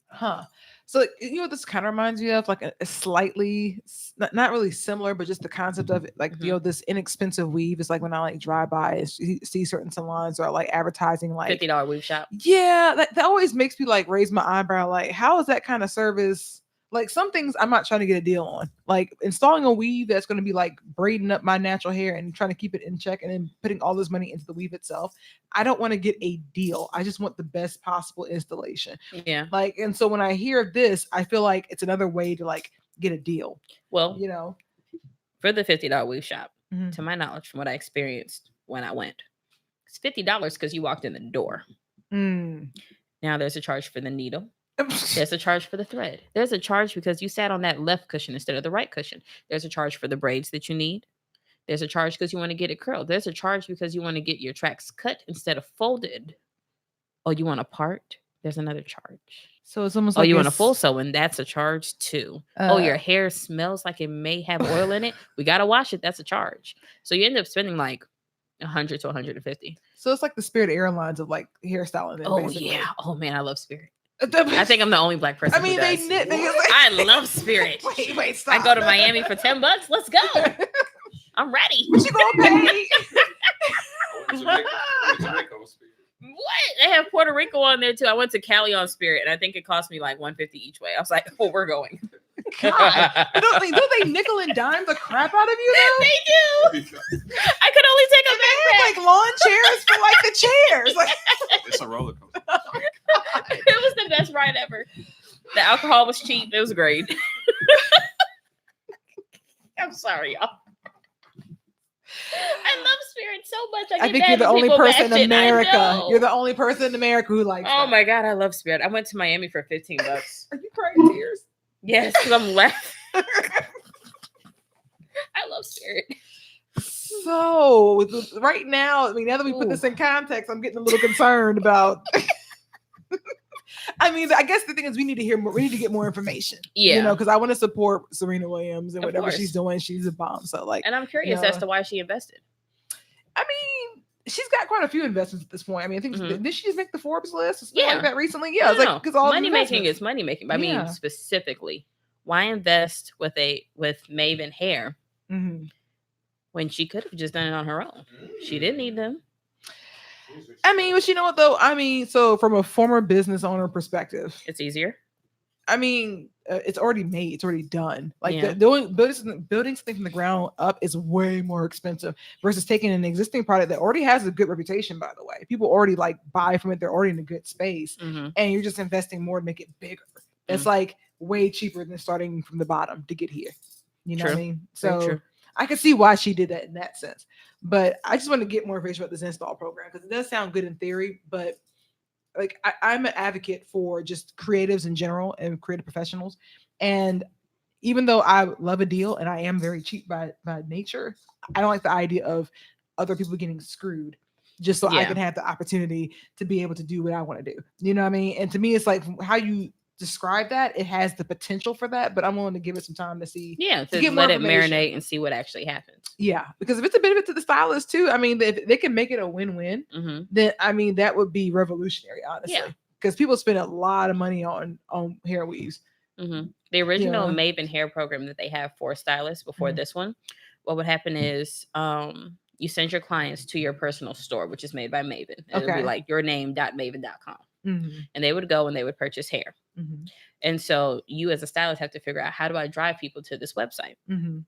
Speaker 2: Huh. So, you know what this kind of reminds me of? Like a slightly, not really similar, but just the concept of it. Like, you know, this inexpensive weave is like when I like drive by and see certain salons or like advertising like
Speaker 3: $50 weave shop.
Speaker 2: Yeah. That always makes me like raise my eyebrow. Like, how is that kind of service? Like, some things I'm not trying to get a deal on. Like installing a weave that's going to be like braiding up my natural hair and trying to keep it in check and then putting all this money into the weave itself. I don't want to get a deal. I just want the best possible installation.
Speaker 3: Yeah.
Speaker 2: Like, and so when I hear this, I feel like it's another way to like get a deal.
Speaker 3: Well,
Speaker 2: you know,
Speaker 3: for the $50 weave shop, to my knowledge, from what I experienced when I went, it's $50 because you walked in the door. Now there's a charge for the needle. There's a charge for the thread. There's a charge because you sat on that left cushion instead of the right cushion. There's a charge for the braids that you need. There's a charge because you want to get it curled. There's a charge because you want to get your tracks cut instead of folded. Oh, you want a part? There's another charge.
Speaker 2: So it's almost
Speaker 3: like, you
Speaker 2: want
Speaker 3: a full sew, and that's a charge too. Your hair smells like it may have oil in it. We got to wash it. That's a charge. So you end up spending like $100 to $150.
Speaker 2: So it's like the Spirit Airlines of like hairstyling.
Speaker 3: Oh, basically. Yeah. Oh man, I love Spirit. I think I'm the only black person.
Speaker 2: I mean,
Speaker 3: who
Speaker 2: they
Speaker 3: does.
Speaker 2: knit.
Speaker 3: I love Spirit.
Speaker 2: Wait, stop.
Speaker 3: I go to Miami for $10. Let's go. I'm ready.
Speaker 2: What you gonna pay?
Speaker 3: What? They have Puerto Rico on there too. I went to Cali on Spirit, and I think it cost me like $150 each way. I was like, "Oh, we're going."
Speaker 2: God, don't they nickel and dime the crap out of you though?
Speaker 3: They do. I could only take a backpack.
Speaker 2: Like lawn chairs for like the chairs. Like,
Speaker 4: It's a roller coaster.
Speaker 3: It was the best ride ever. The alcohol was cheap. It was great. I'm sorry, y'all. I love Spirit so much.
Speaker 2: I think you're the only person in America. You're the only person in America who likes.
Speaker 3: Oh
Speaker 2: that.
Speaker 3: my God, I love Spirit. I went to Miami for $15.
Speaker 2: Are you crying tears?
Speaker 3: Yes, because I'm laughing. I love Spirit.
Speaker 2: So right now, I mean, now that we put this in context, I'm getting a little concerned about. I mean, I guess the thing is we need to hear more. We need to get more information.
Speaker 3: Yeah,
Speaker 2: you know, because I want to support Serena Williams and
Speaker 3: Of
Speaker 2: whatever
Speaker 3: course.
Speaker 2: she's doing. She's a bomb. So like,
Speaker 3: and I'm curious
Speaker 2: you know,
Speaker 3: as to why she invested.
Speaker 2: I mean, she's got quite a few investments at this point. I mean, I think did she just make the Forbes list? Or something
Speaker 3: Yeah.
Speaker 2: like that recently. Yeah,
Speaker 3: No,
Speaker 2: because all
Speaker 3: money making is money making. But I
Speaker 2: Yeah.
Speaker 3: mean, specifically, why invest with Maven Hair when she could have just done it on her own? She didn't need them.
Speaker 2: I mean, but you know what though? I mean, so from a former business owner perspective,
Speaker 3: It's easier.
Speaker 2: I mean, it's already made. It's already done. Like
Speaker 3: Yeah.
Speaker 2: building something from the ground up is way more expensive versus taking an existing product that already has a good reputation. By the way, people already like buy from it. They're already in a good space, and you're just investing more to make it bigger. It's like way cheaper than starting from the bottom to get here. You know what I mean?
Speaker 3: Very
Speaker 2: So
Speaker 3: true.
Speaker 2: I can see why she did that in that sense. But I just want to get more information about this install program because it does sound good in theory, but like I'm an advocate for just creatives in general and creative professionals. And even though I love a deal and I am very cheap by nature, I don't like the idea of other people getting screwed just so I
Speaker 3: Yeah.
Speaker 2: can have the opportunity to be able to do what I want to do. You know what I mean? And to me, it's like how you describe that, it has the potential for that, but I'm willing to give it some time to see.
Speaker 3: Yeah, to
Speaker 2: get more
Speaker 3: let it
Speaker 2: information.
Speaker 3: marinate and see what actually happens.
Speaker 2: Yeah, because if it's a benefit to the stylist too, I mean, if they can make it a win-win, then I mean that would be revolutionary, honestly.
Speaker 3: Yeah.
Speaker 2: Because people spend a lot of money on hair weaves.
Speaker 3: The original
Speaker 2: Yeah.
Speaker 3: Maven hair program that they have for stylists before this one, what would happen is you send your clients to your personal store, which is made by Maven. It would
Speaker 2: Okay.
Speaker 3: be like yourname.maven.com.
Speaker 2: Mm-hmm.
Speaker 3: And they would go and they would purchase hair.
Speaker 2: Mm-hmm.
Speaker 3: And so you as a stylist have to figure out, how do I drive people to this website?
Speaker 2: Mm-hmm.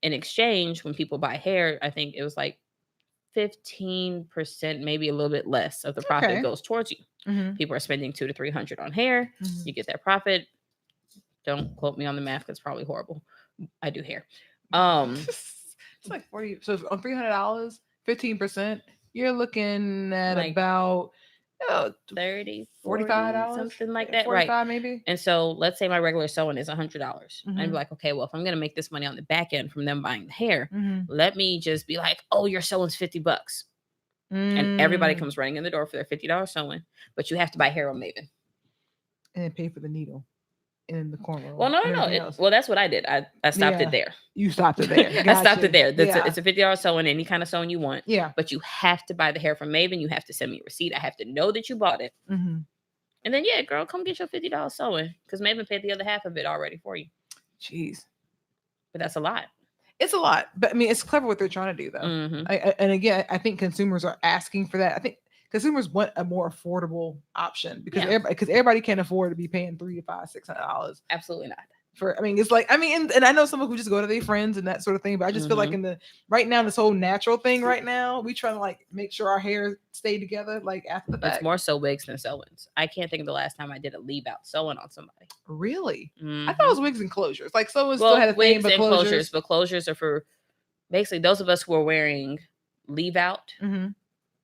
Speaker 3: In exchange, when people buy hair, I think it was like 15%, maybe a little bit less of the profit
Speaker 2: Okay.
Speaker 3: goes towards you.
Speaker 2: Mm-hmm.
Speaker 3: People are spending $200 to $300 on hair. You get that profit. Don't quote me on the math because it's probably horrible. I do hair.
Speaker 2: It's like 40. So on $300, 15%, you're looking at
Speaker 3: Like,
Speaker 2: about
Speaker 3: 30,
Speaker 2: $45,
Speaker 3: something like that,
Speaker 2: 45
Speaker 3: right?
Speaker 2: maybe.
Speaker 3: And so let's say my regular sewing is $100. I'd
Speaker 2: Mhm.
Speaker 3: be like, okay, well, if I'm gonna make this money on the back end from them buying the hair,
Speaker 2: Mm-hmm.
Speaker 3: let me just be like, oh, your sewing's $50. And everybody comes running in the door for their $50 sewing, but you have to buy hair on Maven.
Speaker 2: and then pay for the needle in the corner.
Speaker 3: Well, no. Well, that's what I did. I stopped
Speaker 2: Yeah.
Speaker 3: it there.
Speaker 2: You stopped it there.
Speaker 3: I stopped it there.
Speaker 2: Yeah.
Speaker 3: It's a $50 sewing, any kind of sewing you want,
Speaker 2: Yeah.
Speaker 3: but you have to buy the hair from Maven. You have to send me a receipt. I have to know that you bought it.
Speaker 2: Mm-hmm.
Speaker 3: And then, yeah, girl, come get your $50 sewing because Maven paid the other half of it already for you.
Speaker 2: Jeez.
Speaker 3: But that's a lot.
Speaker 2: It's a lot, but I mean, it's clever what they're trying to do, though.
Speaker 3: Mhm.
Speaker 2: And again, I think consumers are asking for that. I think consumers want a more affordable option because
Speaker 3: Yeah.
Speaker 2: everybody can't afford to be paying $300 to $500, $600
Speaker 3: Absolutely not.
Speaker 2: for. I mean, it's like and I know some people who just go to their friends and that sort of thing, but I just feel like in the right now, this whole natural thing right now, we trying to like make sure our hair stay together like after the fact.
Speaker 3: It's more so wigs than sewings. I can't think of the last time I did a leave out sewing on somebody.
Speaker 2: Really? I
Speaker 3: Mhm.
Speaker 2: thought it was wigs and closures. Like someone
Speaker 3: Well,
Speaker 2: still had a thing,
Speaker 3: wigs
Speaker 2: but
Speaker 3: and
Speaker 2: closures.
Speaker 3: but closures are for basically those of us who are wearing leave out.
Speaker 2: Mhm.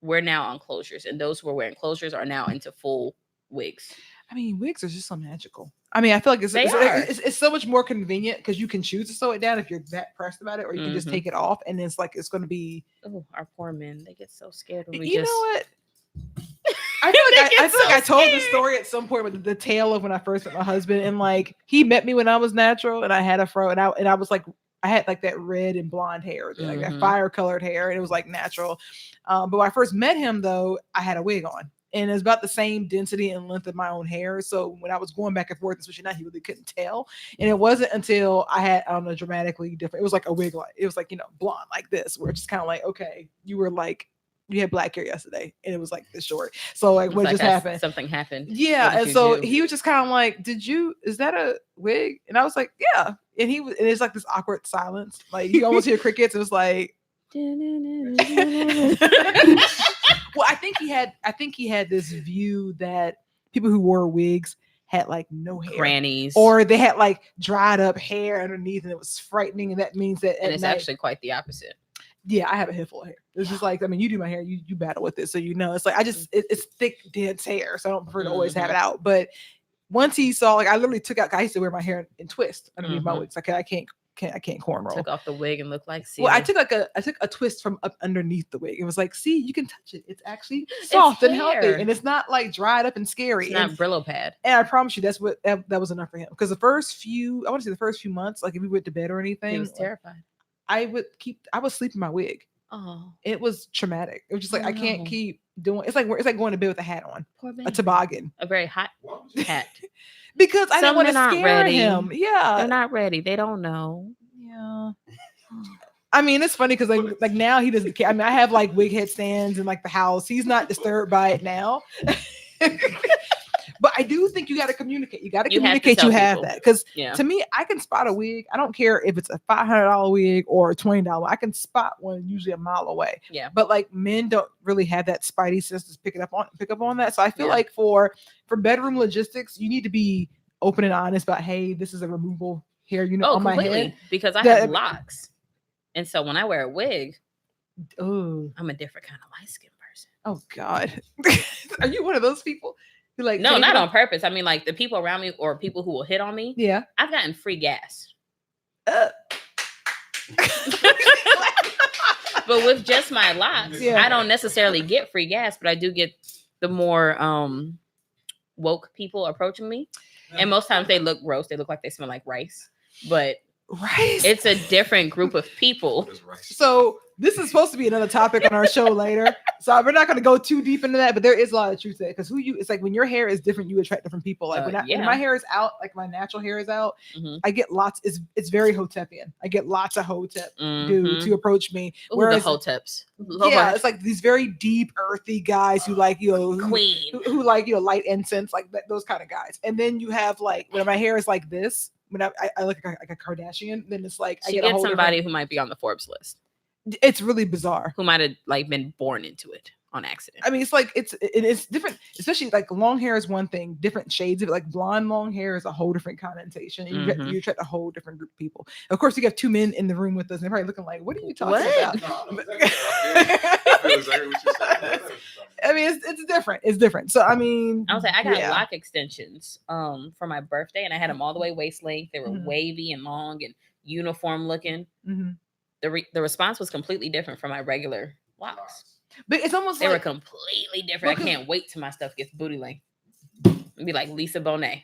Speaker 3: We're now on closures, and those who are wearing closures are now into full wigs.
Speaker 2: I mean, wigs are just so magical. I mean, I feel like
Speaker 3: They are.
Speaker 2: it's so much more convenient because you can choose to sew it down if you're that pressed about it, or you can just
Speaker 3: Mhm.
Speaker 2: take it off, and it's like it's going to be.
Speaker 3: Oh, our poor men, they get so scared when we
Speaker 2: You
Speaker 3: just.
Speaker 2: know what? I feel like
Speaker 3: They
Speaker 2: I
Speaker 3: get
Speaker 2: feel like
Speaker 3: so
Speaker 2: I told the
Speaker 3: scared.
Speaker 2: story at some point with the tale of when I first met my husband, and like he met me when I was natural, and I had a fro, and I was like. I had like that red and blonde hair, like that
Speaker 3: Mhm.
Speaker 2: fire colored hair, and it was like natural. But when I first met him, though, I had a wig on, and it's about the same density and length of my own hair. So when I was going back and forth, especially now, he really couldn't tell. And it wasn't until I had dramatically different. It was like a wig, like it was like blonde like this, where it's just kind of like, okay, you had black hair yesterday, and it was like this short. So like, what just happened?
Speaker 3: Something happened.
Speaker 2: Yeah, and so he was just kind of like, is that a wig? And I was like, yeah. And and it's like this awkward silence, like you almost hear crickets. It was like. Well, I think he had this view that people who wore wigs had like no hair,
Speaker 3: grannies,
Speaker 2: or they had like dried up hair underneath, and it was frightening. And that means that,
Speaker 3: and it's actually quite the opposite.
Speaker 2: Yeah, I have a head full of hair. It's just like, I mean, you do my hair, you battle with it, so it's like it's thick, dense hair, so I don't prefer to always have it out. But once he saw, like, I literally took out. I used to wear my hair in twist underneath my wigs. Like I can't cornroll.
Speaker 3: Took off the wig and looked like.
Speaker 2: Well, I took a twist from up underneath the wig. It was like, see, you can touch it. It's actually soft and healthy, and it's not like dried up and scary.
Speaker 3: It's not Brillo pad.
Speaker 2: And I promise you, that was enough for him. Because the first few months, like if we went to bed or anything,
Speaker 3: he was terrified.
Speaker 2: I would sleep in my wig.
Speaker 3: Oh,
Speaker 2: it was traumatic. It was just like I can't keep doing. It's like going to bed with a hat on, a toboggan,
Speaker 3: a very hot hat.
Speaker 2: Because I didn't want to scare him. Yeah,
Speaker 3: they're not ready. They don't know.
Speaker 2: Yeah. I mean, it's funny because like now he doesn't care. I mean, I have like wig headstands in like the house. He's not disturbed by it now. But I do think you got to communicate. You got to communicate you have that. Because to me, I can spot a wig. I don't care if it's a $500 wig or a $20. I can spot one usually a mile away.
Speaker 3: Yeah.
Speaker 2: But like men don't really have that spidey sense to pick up on that. So I feel like for bedroom logistics, you need to be open and honest about, hey, this is a removable hair unit on my head.
Speaker 3: Because I have locks. And so when I wear a wig, I'm a different kind of light skinned person.
Speaker 2: Oh God. Are you one of those people? Like,
Speaker 3: no, not on purpose. I mean, like the people around me or people who will hit on me.
Speaker 2: Yeah.
Speaker 3: I've gotten free gas. But with just my locks, I don't necessarily get free gas, but I do get the more woke people approaching me. And most times they look gross. They look like they smell like rice. But
Speaker 2: rice.
Speaker 3: It's a different group of people.
Speaker 2: So this is supposed to be another topic on our show later. So we're not going to go too deep into that, but there is a lot of truth there. Because it's like when your hair is different, you attract different people. Like when my hair is out, like my natural hair is out, I get lots. It's very Hotepian. I get lots of Hotep dudes who approach me.
Speaker 3: Ooh, whereas the Hoteps,
Speaker 2: it's like these very deep, earthy guys who like
Speaker 3: queen,
Speaker 2: who like light incense, like those kind of guys. And then you have like when my hair is like this. When I look like a Kardashian, then it's like
Speaker 3: I get somebody who might be on the Forbes list.
Speaker 2: It's really bizarre.
Speaker 3: Who might have like been born into it on accident.
Speaker 2: I mean, it's like it's different, especially like long hair is one thing, different shades of it. Like blonde long hair is a whole different connotation. You attract a whole different group of people. Of course, you have two men in the room with us, and they're probably looking like, "What are you talking about?" I mean, it's different. It's different. So I mean,
Speaker 3: I was like, I got lock extensions for my birthday, and I had them all the way waist length. They were wavy and long and uniform looking. The response was completely different from my regular locks.
Speaker 2: But it's almost
Speaker 3: they were completely different. I can't wait till my stuff gets booty length. It'd be like Lisa Bonet,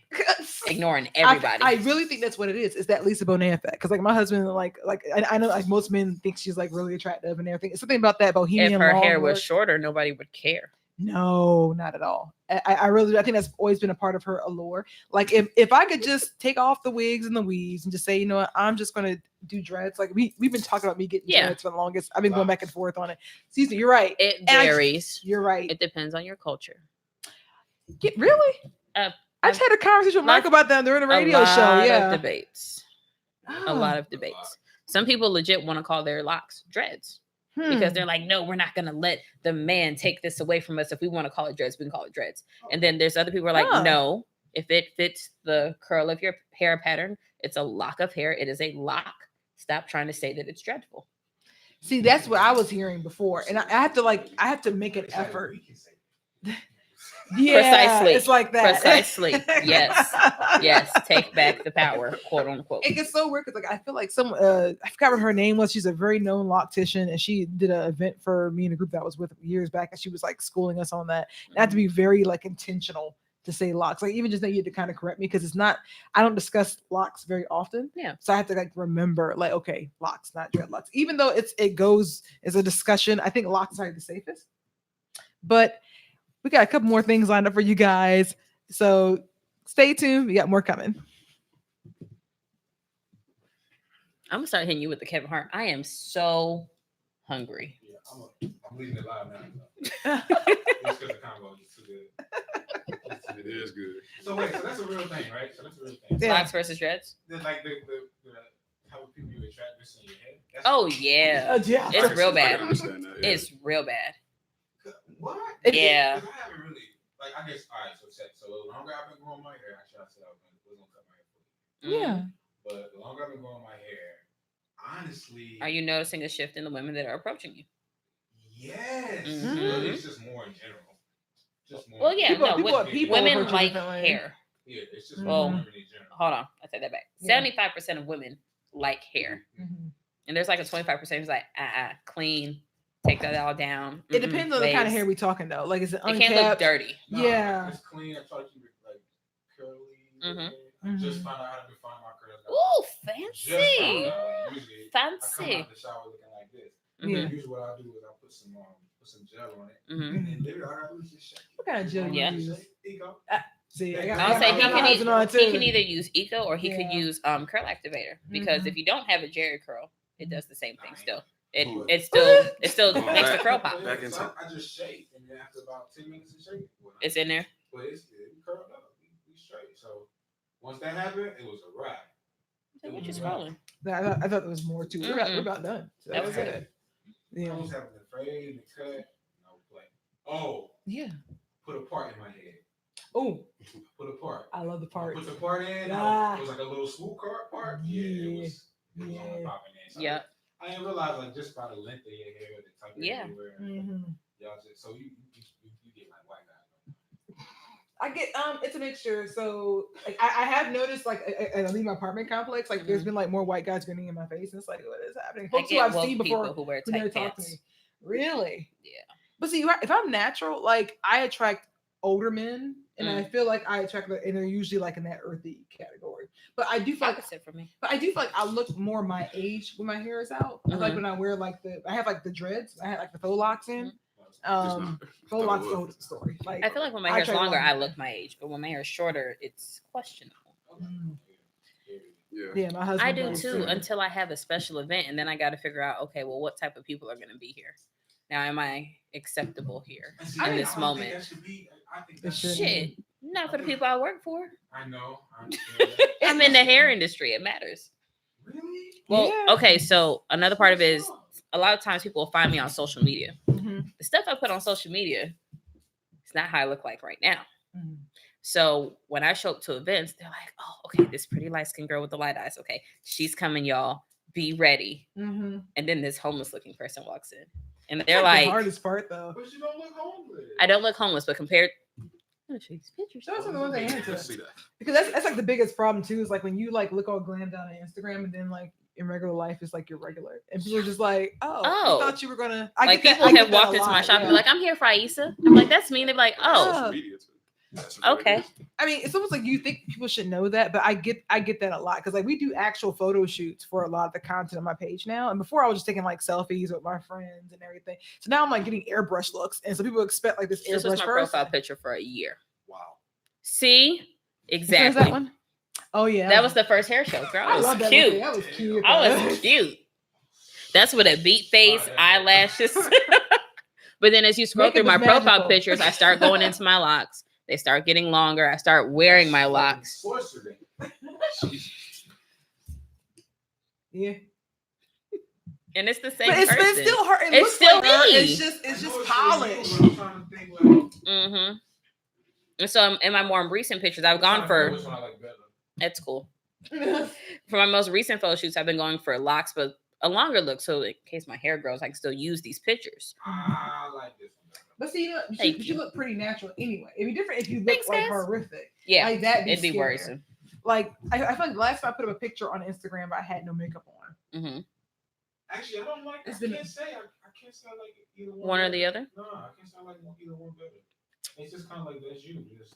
Speaker 3: ignoring everybody.
Speaker 2: I really think that's what it is. It's that Lisa Bonet effect. Because like my husband, like I know like most men think she's like really attractive and everything. It's something about that bohemian.
Speaker 3: If her hair was shorter, nobody would care.
Speaker 2: No, not at all. I think that's always been a part of her allure. Like if I could just take off the wigs and the weaves and just say, you know what, I'm just gonna do dreads. Like we've been talking about me getting dreads for the longest. I've been going back and forth on it. Excuse me, you're right.
Speaker 3: It varies.
Speaker 2: You're right.
Speaker 3: It depends on your culture.
Speaker 2: Really? I just had a conversation with Michael about that during the radio show. Yeah.
Speaker 3: Debates. A lot of debates. Some people legit want to call their locks dreads. Because they're like, no, we're not going to let the man take this away from us. If we want to call it dreads, we can call it dreads. And then there's other people who are like, no, if it fits the curl of your hair pattern, it's a lock of hair. It is a lock. Stop trying to say that it's dreadful.
Speaker 2: See, that's what I was hearing before. And I have to make an effort. Yeah,
Speaker 3: precisely.
Speaker 2: It's like that.
Speaker 3: Precisely. Yes. Take back the power, quote unquote.
Speaker 2: It gets so weird because like I feel like I forgot what her name was. She's a very known loctician, and she did an event for me and a group that I was with years back, and she was like schooling us on that. And I have to be very like intentional to say locks. Like even just that you had to kind of correct me because it's not. I don't discuss locks very often.
Speaker 3: Yeah.
Speaker 2: So I have to like remember like okay, locks, not dreadlocks. Even though it goes as a discussion, I think locks are the safest, but. We got a couple more things lined up for you guys. So stay tuned. We got more coming.
Speaker 3: I'm gonna start hitting you with the Kevin Hart. I am so hungry.
Speaker 5: Yeah, I'm leaving it live now. Just because the combo is too good.
Speaker 4: It is good.
Speaker 5: So wait, so that's a real thing, right? So that's a real thing.
Speaker 2: Yeah.
Speaker 3: Locks versus dreads.
Speaker 5: Then like the how people you attract this in your head. That's
Speaker 3: Oh yeah,
Speaker 2: Yeah.
Speaker 3: it's real
Speaker 4: I
Speaker 3: bad.
Speaker 4: can understand that, yeah.
Speaker 3: It's real bad.
Speaker 5: what?
Speaker 3: Yeah.
Speaker 5: 'Cause I haven't really like I guess all right. So the longer I've been growing my hair, actually I said I was gonna cut my hair fully.
Speaker 2: Yeah.
Speaker 5: But the longer I've been growing my hair, honestly,
Speaker 3: Are you noticing a shift in the women that are approaching you?
Speaker 5: yes,
Speaker 3: Mhm.
Speaker 5: but it's just more in general. Just more.
Speaker 3: Well, yeah,
Speaker 2: People-
Speaker 3: no.
Speaker 2: people- people
Speaker 3: women
Speaker 2: approach you
Speaker 3: like
Speaker 2: differently.
Speaker 3: hair.
Speaker 5: Yeah, it's just
Speaker 3: Well,
Speaker 5: more women in general.
Speaker 3: Hold on, I take that back.
Speaker 2: Yeah.
Speaker 3: 75% of women like hair,
Speaker 2: Mhm.
Speaker 3: and there's like a 25% who's like, clean, take that all down.
Speaker 2: It depends on the kind of
Speaker 3: waves.
Speaker 2: hair we talking though. Like, is it
Speaker 3: It
Speaker 2: unkept?
Speaker 3: can't look dirty.
Speaker 5: No,
Speaker 2: Yeah.
Speaker 5: it's clean. I try to keep it like curly.
Speaker 3: Mhm.
Speaker 5: I just
Speaker 2: Mhm.
Speaker 5: found out how to refine my curls.
Speaker 3: Ooh,
Speaker 5: Just found
Speaker 3: fancy,
Speaker 5: out. Usually, I come
Speaker 3: fancy.
Speaker 5: out the shower looking like this.
Speaker 2: Yeah.
Speaker 5: Usually, what I do is I put some gel on it,
Speaker 3: Mhm.
Speaker 5: and literally all I gotta do is just shake it.
Speaker 2: What kind of gel you
Speaker 3: Yeah.
Speaker 2: use?
Speaker 5: There you go.
Speaker 2: See,
Speaker 5: I'll
Speaker 2: I got,
Speaker 3: I'll say
Speaker 2: I
Speaker 3: he
Speaker 2: got
Speaker 3: can
Speaker 2: my husband on it
Speaker 3: He
Speaker 2: too.
Speaker 3: can either use Eco or he could
Speaker 2: Yeah.
Speaker 3: use curl activator because if you don't have a Jerry curl, it does the same thing still. It
Speaker 4: Ooh.
Speaker 3: it still
Speaker 4: Oh,
Speaker 3: makes the
Speaker 4: back-
Speaker 3: curl pop.
Speaker 4: back in
Speaker 5: So
Speaker 4: time.
Speaker 5: I just shake, and then after about 10 minutes of shaking,
Speaker 3: It's in there.
Speaker 5: but it's curled up. We straight. So once that happened, it was a wrap.
Speaker 3: So what you scrolling?
Speaker 2: I thought there was more too. We're
Speaker 3: Mm-mm.
Speaker 2: about done. So
Speaker 3: That
Speaker 2: that was
Speaker 3: was
Speaker 2: it.
Speaker 5: I
Speaker 2: Yeah.
Speaker 5: was having the fade, the cut, no play. Oh,
Speaker 2: Yeah.
Speaker 5: put a part in my head.
Speaker 2: Oh,
Speaker 5: Put a part.
Speaker 2: I love the part.
Speaker 5: Put the part in.
Speaker 2: Ah.
Speaker 5: It was like a little swoop part. Yeah, it was on
Speaker 2: Yeah.
Speaker 5: the popping in. So
Speaker 3: Yep.
Speaker 5: I didn't realize like just by the length of your hair, the type of
Speaker 3: Yeah.
Speaker 5: hair you wear.
Speaker 2: Mhm.
Speaker 5: Y'all just so you get like white guys.
Speaker 2: I get it's a mixture. So like, I have noticed like I leave my apartment complex, like there's been like more white guys grinning in my face, and it's like what is happening?
Speaker 3: I
Speaker 2: Folks who
Speaker 3: get
Speaker 2: I've
Speaker 3: woke
Speaker 2: seen
Speaker 3: people
Speaker 2: before
Speaker 3: who wear
Speaker 2: who never
Speaker 3: tight
Speaker 2: talk to
Speaker 3: pants.
Speaker 2: me. Really?
Speaker 3: Yeah.
Speaker 2: But see, if I'm natural, like I attract older men, and I feel like I attract, and they're usually like in that earthy category. But I do feel like,
Speaker 3: Opposite for me.
Speaker 2: but I do feel like I look more my age when my hair is out. I feel like when I wear like I have like the dreads, I had like the faux locks in. Faux locks is a whole different story. Like
Speaker 3: I feel like when my
Speaker 2: I
Speaker 3: hair's
Speaker 2: try to
Speaker 3: longer,
Speaker 2: like-
Speaker 3: I look my age, but when my hair is shorter, it's questionable.
Speaker 2: Mm.
Speaker 4: Yeah.
Speaker 2: Yeah, my husband.
Speaker 3: I do
Speaker 2: does
Speaker 3: too until I have a special event, and then I got to figure out, okay, well, what type of people are going to be here? Now, am I acceptable here in this moment?
Speaker 5: I think
Speaker 2: It
Speaker 5: that's
Speaker 2: should.
Speaker 3: Shit, not for the people I work for.
Speaker 5: I know. I understand that.
Speaker 3: I'm in the hair industry. It matters.
Speaker 5: Really?
Speaker 3: Well,
Speaker 2: Yeah.
Speaker 3: okay, so another part of it is a lot of times people will find me on social media.
Speaker 2: Mhm.
Speaker 3: The stuff I put on social media, it's not how I look like right now.
Speaker 2: Mhm.
Speaker 3: So when I show up to events, they're like, oh, okay, this pretty light-skinned girl with the light eyes. Okay, she's coming, y'all. Be ready.
Speaker 2: Mhm.
Speaker 3: And then this homeless looking person walks in. And
Speaker 2: That's
Speaker 3: they're
Speaker 2: like the
Speaker 3: like,
Speaker 2: hardest part though.
Speaker 5: But you don't look homeless.
Speaker 3: I don't look homeless, but compared I'm gonna show you these pictures.
Speaker 2: Show us the ones I
Speaker 4: Let's
Speaker 2: answer.
Speaker 4: see that.
Speaker 2: Because that's like the biggest problem too, is like when you like look all glammed down on Instagram and then like in regular life it's like you're regular. And people are just like, oh,
Speaker 3: Oh.
Speaker 2: I thought you were gonna
Speaker 3: Like
Speaker 2: get that-
Speaker 3: people
Speaker 2: I get
Speaker 3: have
Speaker 2: that a
Speaker 3: walked into my
Speaker 2: lot,
Speaker 3: shop and be
Speaker 2: yeah.
Speaker 3: like, I'm here for Aisa. I'm like, that's me. They're like, oh,
Speaker 4: Social media too. That's what
Speaker 3: okay.
Speaker 4: it is.
Speaker 2: I mean, it's almost like you think people should know that, but I get that a lot because like we do actual photo shoots for a lot of the content on my page now. And before I was just taking like selfies with my friends and everything. So now I'm like getting airbrush looks, and so people expect like this
Speaker 3: This was
Speaker 2: airbrush
Speaker 3: my
Speaker 2: person.
Speaker 3: profile picture for a year.
Speaker 4: Wow.
Speaker 3: See?
Speaker 2: Which one is
Speaker 3: Exactly.
Speaker 2: that one? Oh yeah,
Speaker 3: That was the first hair show. Girl,
Speaker 2: I
Speaker 3: I
Speaker 2: love
Speaker 3: was
Speaker 2: that movie.
Speaker 3: cute.
Speaker 2: That was cute.
Speaker 3: I was cute. That's with a beat face, eyelashes. But then as you scroll
Speaker 2: Makeup
Speaker 3: through my
Speaker 2: is
Speaker 3: profile
Speaker 2: magical.
Speaker 3: pictures, I start going into my locks. They start getting longer. I start wearing my locks.
Speaker 5: Sorcery.
Speaker 2: Yeah.
Speaker 3: And it's the same
Speaker 2: But it's,
Speaker 3: person.
Speaker 2: but it's still her. It
Speaker 3: It's
Speaker 2: looks
Speaker 3: still
Speaker 2: like her.
Speaker 3: me.
Speaker 2: It's just
Speaker 5: I know it's
Speaker 2: polished.
Speaker 5: you, but I'm trying to think, like,
Speaker 3: Mm-hmm. And so in my more recent pictures, I've
Speaker 5: I'm
Speaker 3: gone
Speaker 5: trying to
Speaker 3: for
Speaker 5: know which one I like better.
Speaker 3: at school. For my most recent photo shoots, I've been going for locks, but a longer look. So in case my hair grows, I can still use these pictures.
Speaker 5: I like this one better.
Speaker 2: But see,
Speaker 3: Thank
Speaker 2: you
Speaker 3: you.
Speaker 2: look pretty natural anyway. It'd be different if you look
Speaker 3: Thanks,
Speaker 2: like
Speaker 3: guys.
Speaker 2: horrific.
Speaker 3: Yeah,
Speaker 2: Like that.
Speaker 3: it'd be
Speaker 2: scarier.
Speaker 3: worrisome.
Speaker 2: Like I feel like last time I put up a picture on Instagram, I had no makeup on.
Speaker 3: Mm-hmm.
Speaker 5: Actually, I don't like.
Speaker 2: It's
Speaker 5: I
Speaker 2: been-
Speaker 5: can't say. I can't say I like either one.
Speaker 3: One or
Speaker 5: better.
Speaker 3: the other.
Speaker 5: No, I can't say I like either one better. It's just kind of like that's you. Just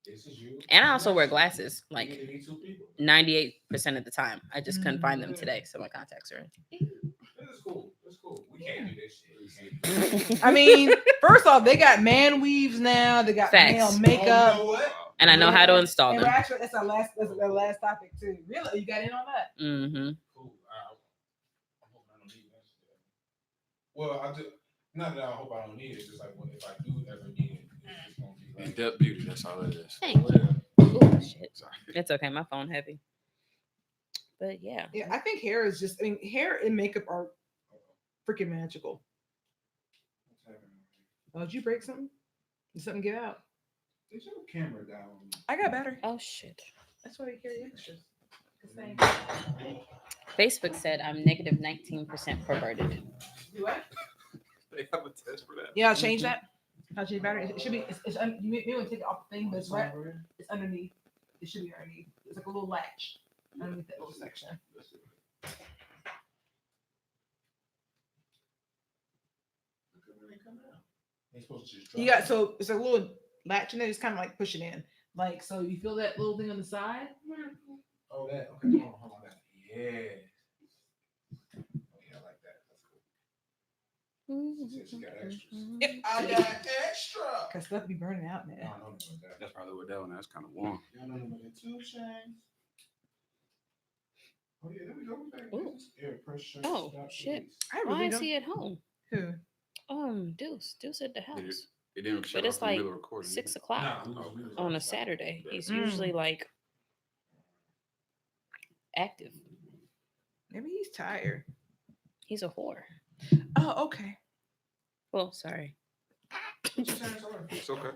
Speaker 5: this is you.
Speaker 3: And I also wear glasses like
Speaker 5: You need two people.
Speaker 3: 98% of the time. I just couldn't find them
Speaker 5: Mm.
Speaker 3: today, so my contacts are in.
Speaker 5: This is cool. It's cool. We can't do this shit. We can't do this.
Speaker 2: I mean, first off, they got man weaves now. They got
Speaker 3: Facts.
Speaker 2: male
Speaker 5: Oh, you
Speaker 2: makeup.
Speaker 5: know what?
Speaker 3: And I know how to install
Speaker 2: And
Speaker 3: them.
Speaker 2: actually, that's our last topic too. Really, you got in on that?
Speaker 3: Mm-hmm.
Speaker 5: Cool. I'm hoping I don't need that shit. Well, I do. Not that I hope I don't need it. Just like if I do ever need it, it's gonna be like.
Speaker 4: In-depth beauty, that's all it is.
Speaker 3: Thank you.
Speaker 5: Yeah.
Speaker 3: Ooh, shit.
Speaker 4: Sorry.
Speaker 3: It's okay. My phone heavy. But yeah.
Speaker 2: Yeah, I think hair is just. I mean, hair and makeup are freaking magical.
Speaker 5: What's happening?
Speaker 2: Oh, did you break something? Did something get out?
Speaker 5: Is your camera down?
Speaker 2: I got battery.
Speaker 3: Oh shit.
Speaker 2: That's why you carry extras. This thing.
Speaker 3: Facebook said I'm negative 19% perverted.
Speaker 2: Do what?
Speaker 4: They have a test for that.
Speaker 2: Yeah, I'll change that. I'll change battery. It should be. You may want to take it off the thing, but it's right. It's underneath. It should be underneath. It's like a little latch underneath that little section.
Speaker 5: They supposed to just
Speaker 2: You
Speaker 5: drop
Speaker 2: got so it's a little latch in there. It's kind of like pushing in. Like so, you feel that little thing on the side.
Speaker 5: Oh, that. Okay. Hold on. Yeah. Oh, yeah, I like that. That's cool. She said she got extras.
Speaker 2: Yep,
Speaker 5: I got extra.
Speaker 2: Cause stuff be burning out, man.
Speaker 5: Y'all know about that.
Speaker 4: That's probably what that one. That's kind of warm.
Speaker 5: Y'all know about that too, Shane. Oh yeah, there we go. Back.
Speaker 3: Ooh.
Speaker 5: Air pressure.
Speaker 3: Oh,
Speaker 5: stop,
Speaker 3: shit.
Speaker 5: release.
Speaker 2: I
Speaker 3: Why
Speaker 2: really
Speaker 3: is
Speaker 2: don't.
Speaker 3: he at home?
Speaker 2: Who?
Speaker 3: Deuce at the house.
Speaker 4: It didn't shut
Speaker 3: it's
Speaker 4: off in the
Speaker 3: like
Speaker 4: middle of recording.
Speaker 3: 6
Speaker 4: did it?
Speaker 3: o'clock
Speaker 5: Nah, we was
Speaker 3: on a
Speaker 5: outside.
Speaker 3: Saturday. He's
Speaker 2: Mm.
Speaker 3: usually like active.
Speaker 2: Maybe he's tired.
Speaker 3: He's a whore.
Speaker 2: Oh, okay.
Speaker 3: Well, sorry.
Speaker 5: What you saying, sorry?
Speaker 4: It's okay.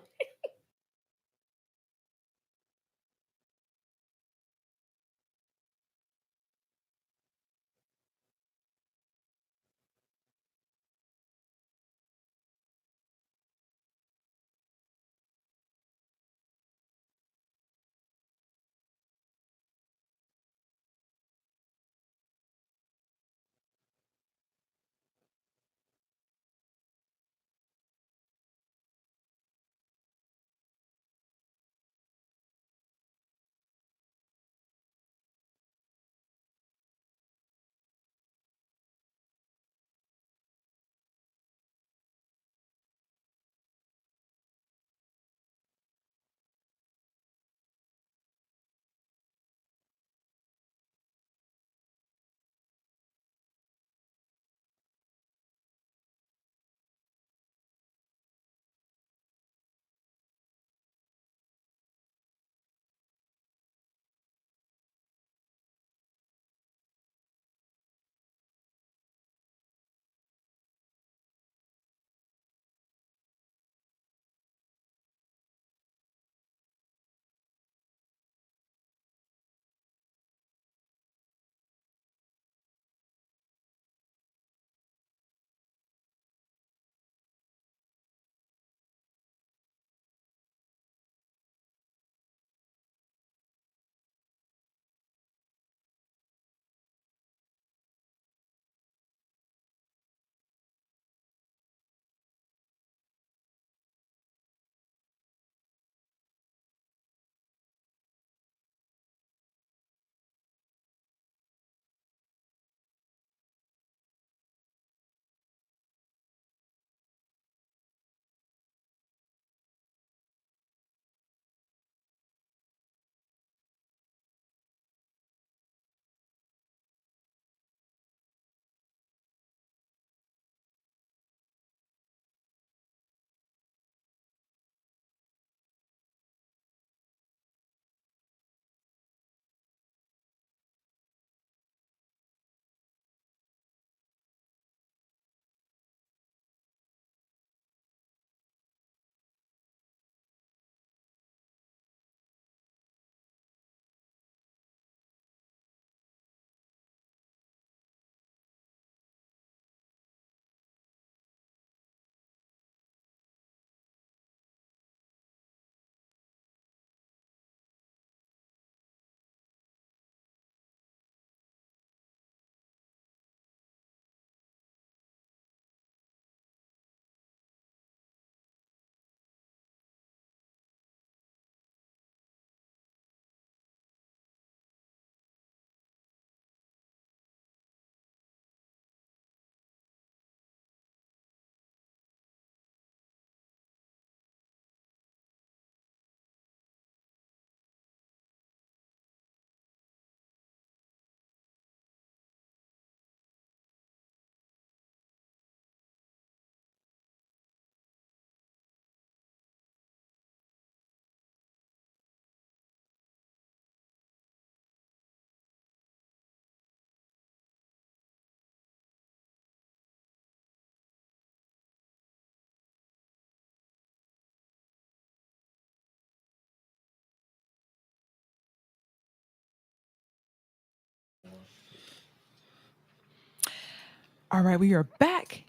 Speaker 2: All right, we are back.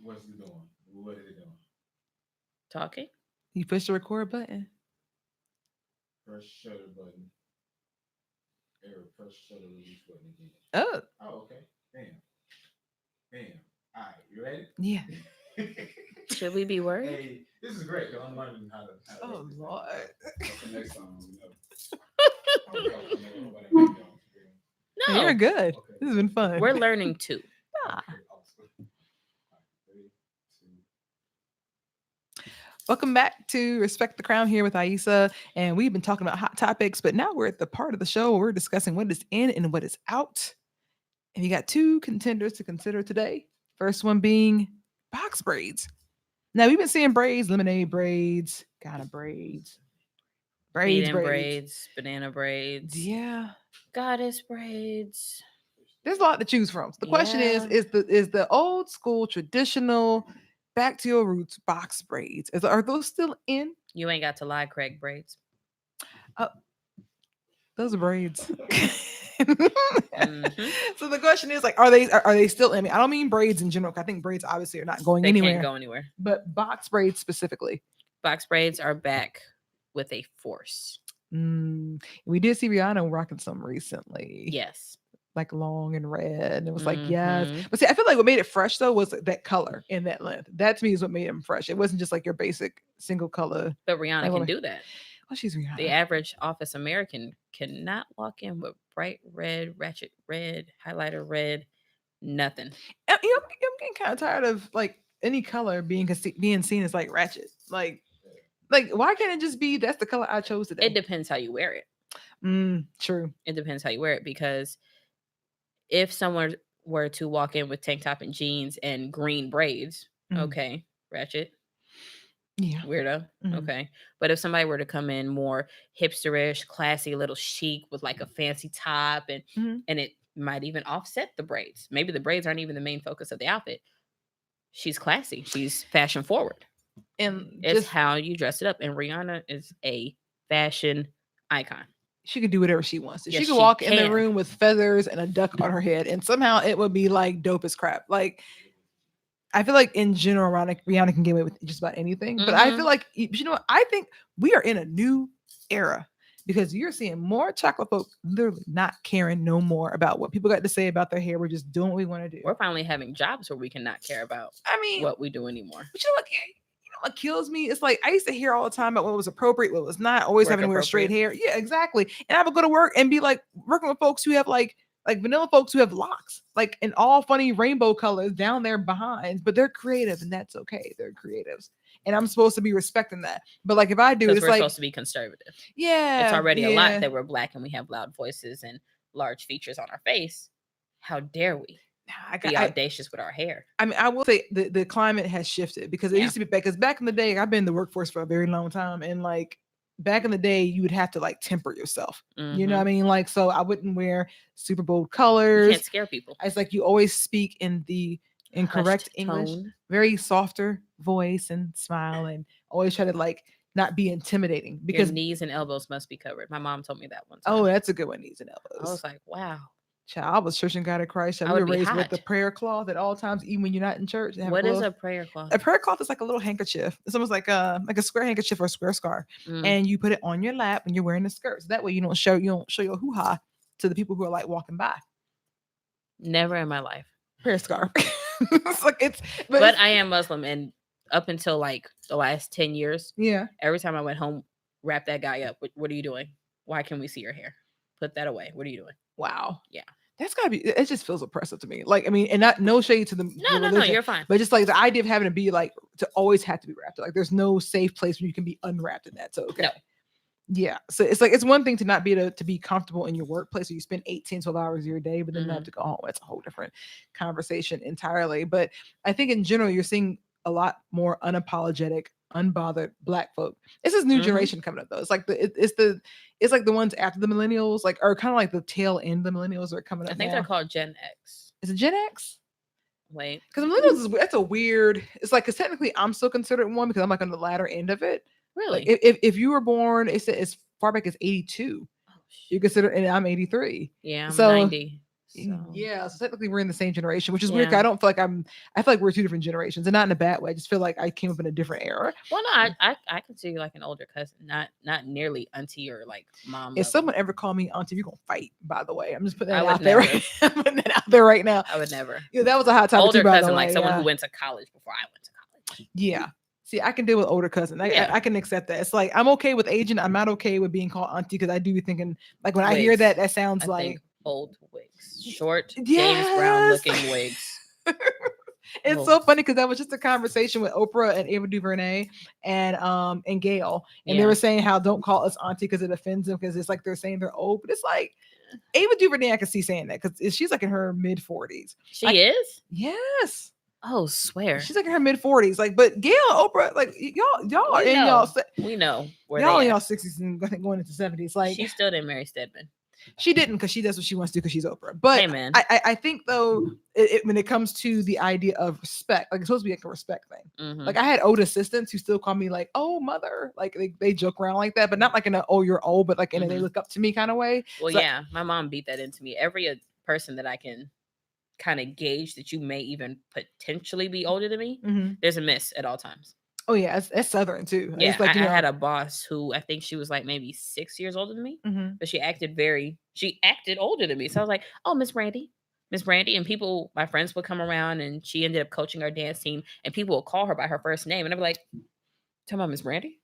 Speaker 5: What's it doing? What is it doing?
Speaker 3: Talking.
Speaker 2: You push the record button.
Speaker 5: Press shutter button. Error. Press shutter release button again.
Speaker 2: Oh,
Speaker 5: Oh, okay. Bam. Bam. All right, you ready?
Speaker 2: yeah.
Speaker 3: Should we be worried?
Speaker 5: Hey, this is great because I'm learning how to.
Speaker 2: Oh,
Speaker 5: work this
Speaker 2: Lord.
Speaker 5: thing. So next time, we know. Okay.
Speaker 3: No,
Speaker 2: You're good. This has been fun.
Speaker 3: we're learning too.
Speaker 2: Ah.
Speaker 5: Okay, awesome. All right, 3, 2.
Speaker 2: Welcome back to Respect the Crown here with Aisa. And we've been talking about hot topics, but now we're at the part of the show where we're discussing what is in and what is out. And you got 2 contenders to consider today. First one being box braids. Now we've been seeing braids, lemonade braids, kind of braids,
Speaker 3: Beaten braids, banana braids,
Speaker 2: Yeah.
Speaker 3: goddess braids.
Speaker 2: There's a lot to choose from. So the question
Speaker 3: Yeah.
Speaker 2: is the old school traditional back to your roots box braids? Are those still in?
Speaker 3: You ain't got to lie, Craig braids.
Speaker 2: Those are braids.
Speaker 3: Mhm.
Speaker 2: So the question is like, are they still in? I mean, I don't mean braids in general. 'Cause I think braids obviously are not going
Speaker 3: They
Speaker 2: anywhere.
Speaker 3: can't go anywhere.
Speaker 2: But box braids specifically.
Speaker 3: Box braids are back with a force.
Speaker 2: We did see Rihanna rocking some recently.
Speaker 3: Yes.
Speaker 2: Like long and red. And it was like, yes.
Speaker 3: Mhm.
Speaker 2: But see, I feel like what made it fresh though was that color and that length. That to me is what made them fresh. It wasn't just like your basic single color.
Speaker 3: But Rihanna
Speaker 2: Like,
Speaker 3: can
Speaker 2: what-
Speaker 3: do that.
Speaker 2: Oh, she's Rihanna.
Speaker 3: The average office American cannot walk in with bright red, ratchet red, highlighter red, nothing.
Speaker 2: I'm getting kind of tired of like any color being seen as like ratchet. Like why can't it just be that's the color I chose today?
Speaker 3: It depends how you wear it.
Speaker 2: True.
Speaker 3: It depends how you wear it, because if someone were to walk in with tank top and jeans and green braids, okay, ratchet,
Speaker 2: Yeah.
Speaker 3: weirdo,
Speaker 2: Mhm.
Speaker 3: okay. But if somebody were to come in more hipsterish, classy, a little chic with like a fancy top and it might even offset the braids. Maybe the braids aren't even the main focus of the outfit. She's classy. She's fashion forward.
Speaker 2: And
Speaker 3: It's
Speaker 2: just
Speaker 3: how you dress it up. And Rihanna is a fashion icon.
Speaker 2: she could do whatever she wants.
Speaker 3: Yes,
Speaker 2: She could
Speaker 3: she
Speaker 2: walk in the
Speaker 3: can.
Speaker 2: room with feathers and a duck on her head, and somehow it would be like dope as crap. Like I feel like in general, Rihanna can get away with just about anything. But I feel like you know what? I think we are in a new era because you're seeing more chocolate folk literally not caring no more about what people got to say about their hair. We're just doing what we want to do.
Speaker 3: We're finally having jobs where we cannot care about
Speaker 2: I mean,
Speaker 3: what we do anymore.
Speaker 2: but you know what? What kills me? It's like I used to hear all the time about what was appropriate, what was not. Always
Speaker 3: Work
Speaker 2: having to wear straight
Speaker 3: appropriate.
Speaker 2: hair. Yeah, exactly. And I would go to work and be like working with folks who have like vanilla folks who have locks, like in all funny rainbow colors down their behinds, but they're creative and that's okay. They're creatives. And I'm supposed to be respecting that. But like if I do,
Speaker 3: Because
Speaker 2: it's
Speaker 3: we're
Speaker 2: like
Speaker 3: supposed to be conservative.
Speaker 2: yeah,
Speaker 3: It's already a
Speaker 2: yeah.
Speaker 3: lot that we're black and we have loud voices and large features on our face. How dare we be audacious with our hair?
Speaker 2: I mean, I will say the climate has shifted because it
Speaker 3: Yeah.
Speaker 2: used to be because back in the day, I've been in the workforce for a very long time. And like back in the day, you would have to like temper yourself. You know what I mean? Like, so I wouldn't wear super bold
Speaker 3: You
Speaker 2: colors.
Speaker 3: can't scare people.
Speaker 2: It's like you always speak in the incorrect
Speaker 3: Hushed
Speaker 2: English,
Speaker 3: tone.
Speaker 2: very softer voice and smile, and always try to like not be intimidating because
Speaker 3: Your knees and elbows must be covered. My mom told me that one time.
Speaker 2: oh, that's a good one, knees and
Speaker 3: I
Speaker 2: elbows.
Speaker 3: was like, wow.
Speaker 2: Child, I was Church and God of Christ.
Speaker 3: I
Speaker 2: We
Speaker 3: would
Speaker 2: were
Speaker 3: be
Speaker 2: raised with the
Speaker 3: hot.
Speaker 2: prayer cloth at all times, even when you're not in church. They have
Speaker 3: What is
Speaker 2: little-
Speaker 3: a prayer cloth?
Speaker 2: a prayer cloth is like a little handkerchief. It's almost like a square handkerchief or a square scarf,
Speaker 3: Mm.
Speaker 2: and you put it on your lap when you're wearing the skirt. So that way you don't show your hoo ha to the people who are like walking by.
Speaker 3: Never in my life.
Speaker 2: Prayer scarf. It's like
Speaker 3: But
Speaker 2: it's-
Speaker 3: I am Muslim, and up until like the last 10 years,
Speaker 2: yeah.
Speaker 3: every time I went home, wrap that guy up. What are you doing? Why can we see your hair? Put that away. What are you doing?
Speaker 2: Wow.
Speaker 3: Yeah.
Speaker 2: That's gotta be. It just feels oppressive to me. Like I mean, and not no shade to the
Speaker 3: No, no,
Speaker 2: religion,
Speaker 3: you're fine.
Speaker 2: but just like the idea of having to be like to always have to be wrapped. Like there's no safe place where you can be unwrapped in that. So okay.
Speaker 3: No.
Speaker 2: Yeah. So it's like it's one thing to not be able to be comfortable in your workplace where you spend 18, 12 hours of your day, but then you have to go home. That's a whole different conversation entirely. But I think in general, you're seeing a lot more unapologetic, unbothered black folk. It's this new generation coming up though. It's like it's like the ones after the millennials, like are kind of like the tail end of the millennials are coming up.
Speaker 3: I think
Speaker 2: now.
Speaker 3: they're called Gen X.
Speaker 2: Is it Gen X?
Speaker 3: Wait.
Speaker 2: Because millennials is that's a weird. It's like because technically I'm still considered one because I'm like on the latter end of it.
Speaker 3: Really?
Speaker 2: Like if you were born, it's as far back as 82,
Speaker 3: Oh,
Speaker 2: you consider, and I'm 83.
Speaker 3: yeah, I'm
Speaker 2: so-
Speaker 3: 90. So,
Speaker 2: Yeah, so technically we're in the same generation, which is weird. 'Cause
Speaker 3: Yeah.
Speaker 2: I don't feel like I feel like we're two different generations, and not in a bad way. I just feel like I came up in a different era.
Speaker 3: Well, no, I consider you like an older cousin, not nearly auntie or like mom.
Speaker 2: If
Speaker 3: level.
Speaker 2: someone ever called me auntie, you're gonna fight. By the way, I'm just putting
Speaker 3: I
Speaker 2: that
Speaker 3: would
Speaker 2: out there.
Speaker 3: never.
Speaker 2: I'm putting that out there right now.
Speaker 3: I would never.
Speaker 2: Yeah, that was a hot topic
Speaker 3: Older
Speaker 2: too, by the
Speaker 3: cousin,
Speaker 2: way.
Speaker 3: like someone
Speaker 2: yeah.
Speaker 3: who went to college before I went to college.
Speaker 2: Yeah. See, I can deal with older cousin.
Speaker 3: Yeah.
Speaker 2: I can accept that. It's like I'm okay with aging. I'm not okay with being called auntie because I do be thinking like when I hear
Speaker 3: Wigs.
Speaker 2: that, that sounds
Speaker 3: I
Speaker 2: like
Speaker 3: think old wigs, short James Brown
Speaker 2: Yes.
Speaker 3: looking wigs.
Speaker 2: it's
Speaker 3: Oh.
Speaker 2: so funny because that was just a conversation with Oprah and Ava DuVernay and Gail, and they
Speaker 3: Yeah.
Speaker 2: were saying how don't call us auntie because it offends them because it's like they're saying they're old, but it's like Ava DuVernay I can see saying that because she's like in her mid 40s.
Speaker 3: She
Speaker 2: Like-
Speaker 3: is.
Speaker 2: Yes,
Speaker 3: Oh, swear.
Speaker 2: she's like in her mid 40s. Like, but Gail, Oprah, like y'all are
Speaker 3: We
Speaker 2: in
Speaker 3: know.
Speaker 2: y'all
Speaker 3: We know where
Speaker 2: y'all in
Speaker 3: they
Speaker 2: y'all
Speaker 3: at.
Speaker 2: 60s and I think going into 70s. Like
Speaker 3: She still didn't marry Stedman.
Speaker 2: she didn't because she does what she wants to do because she's Oprah. But
Speaker 3: Hey, man.
Speaker 2: I think though when it comes to the idea of respect, like it's supposed to be like a respect thing.
Speaker 3: Mhm.
Speaker 2: Like I had old assistants who still call me like, "Oh, mother," like they joke around like that, but not like in a "oh, you're old," but like in a they
Speaker 3: Mhm.
Speaker 2: look up to me kind of way.
Speaker 3: Well,
Speaker 2: so-
Speaker 3: yeah, my mom beat that into me. Every person that I can kind of gauge that you may even potentially be older than me,
Speaker 2: Mhm.
Speaker 3: there's a miss at all times.
Speaker 2: Oh yeah, it's Southern too.
Speaker 3: Yeah,
Speaker 2: it's like
Speaker 3: I had a boss who I think she was like maybe 6 years older than me,
Speaker 2: Mhm.
Speaker 3: but she acted older than me. So I was like, "Oh, Miss Brandy." And people, my friends would come around, and she ended up coaching our dance team, and people would call her by her first name, and I'd be like, "Tell me, Miss Brandy."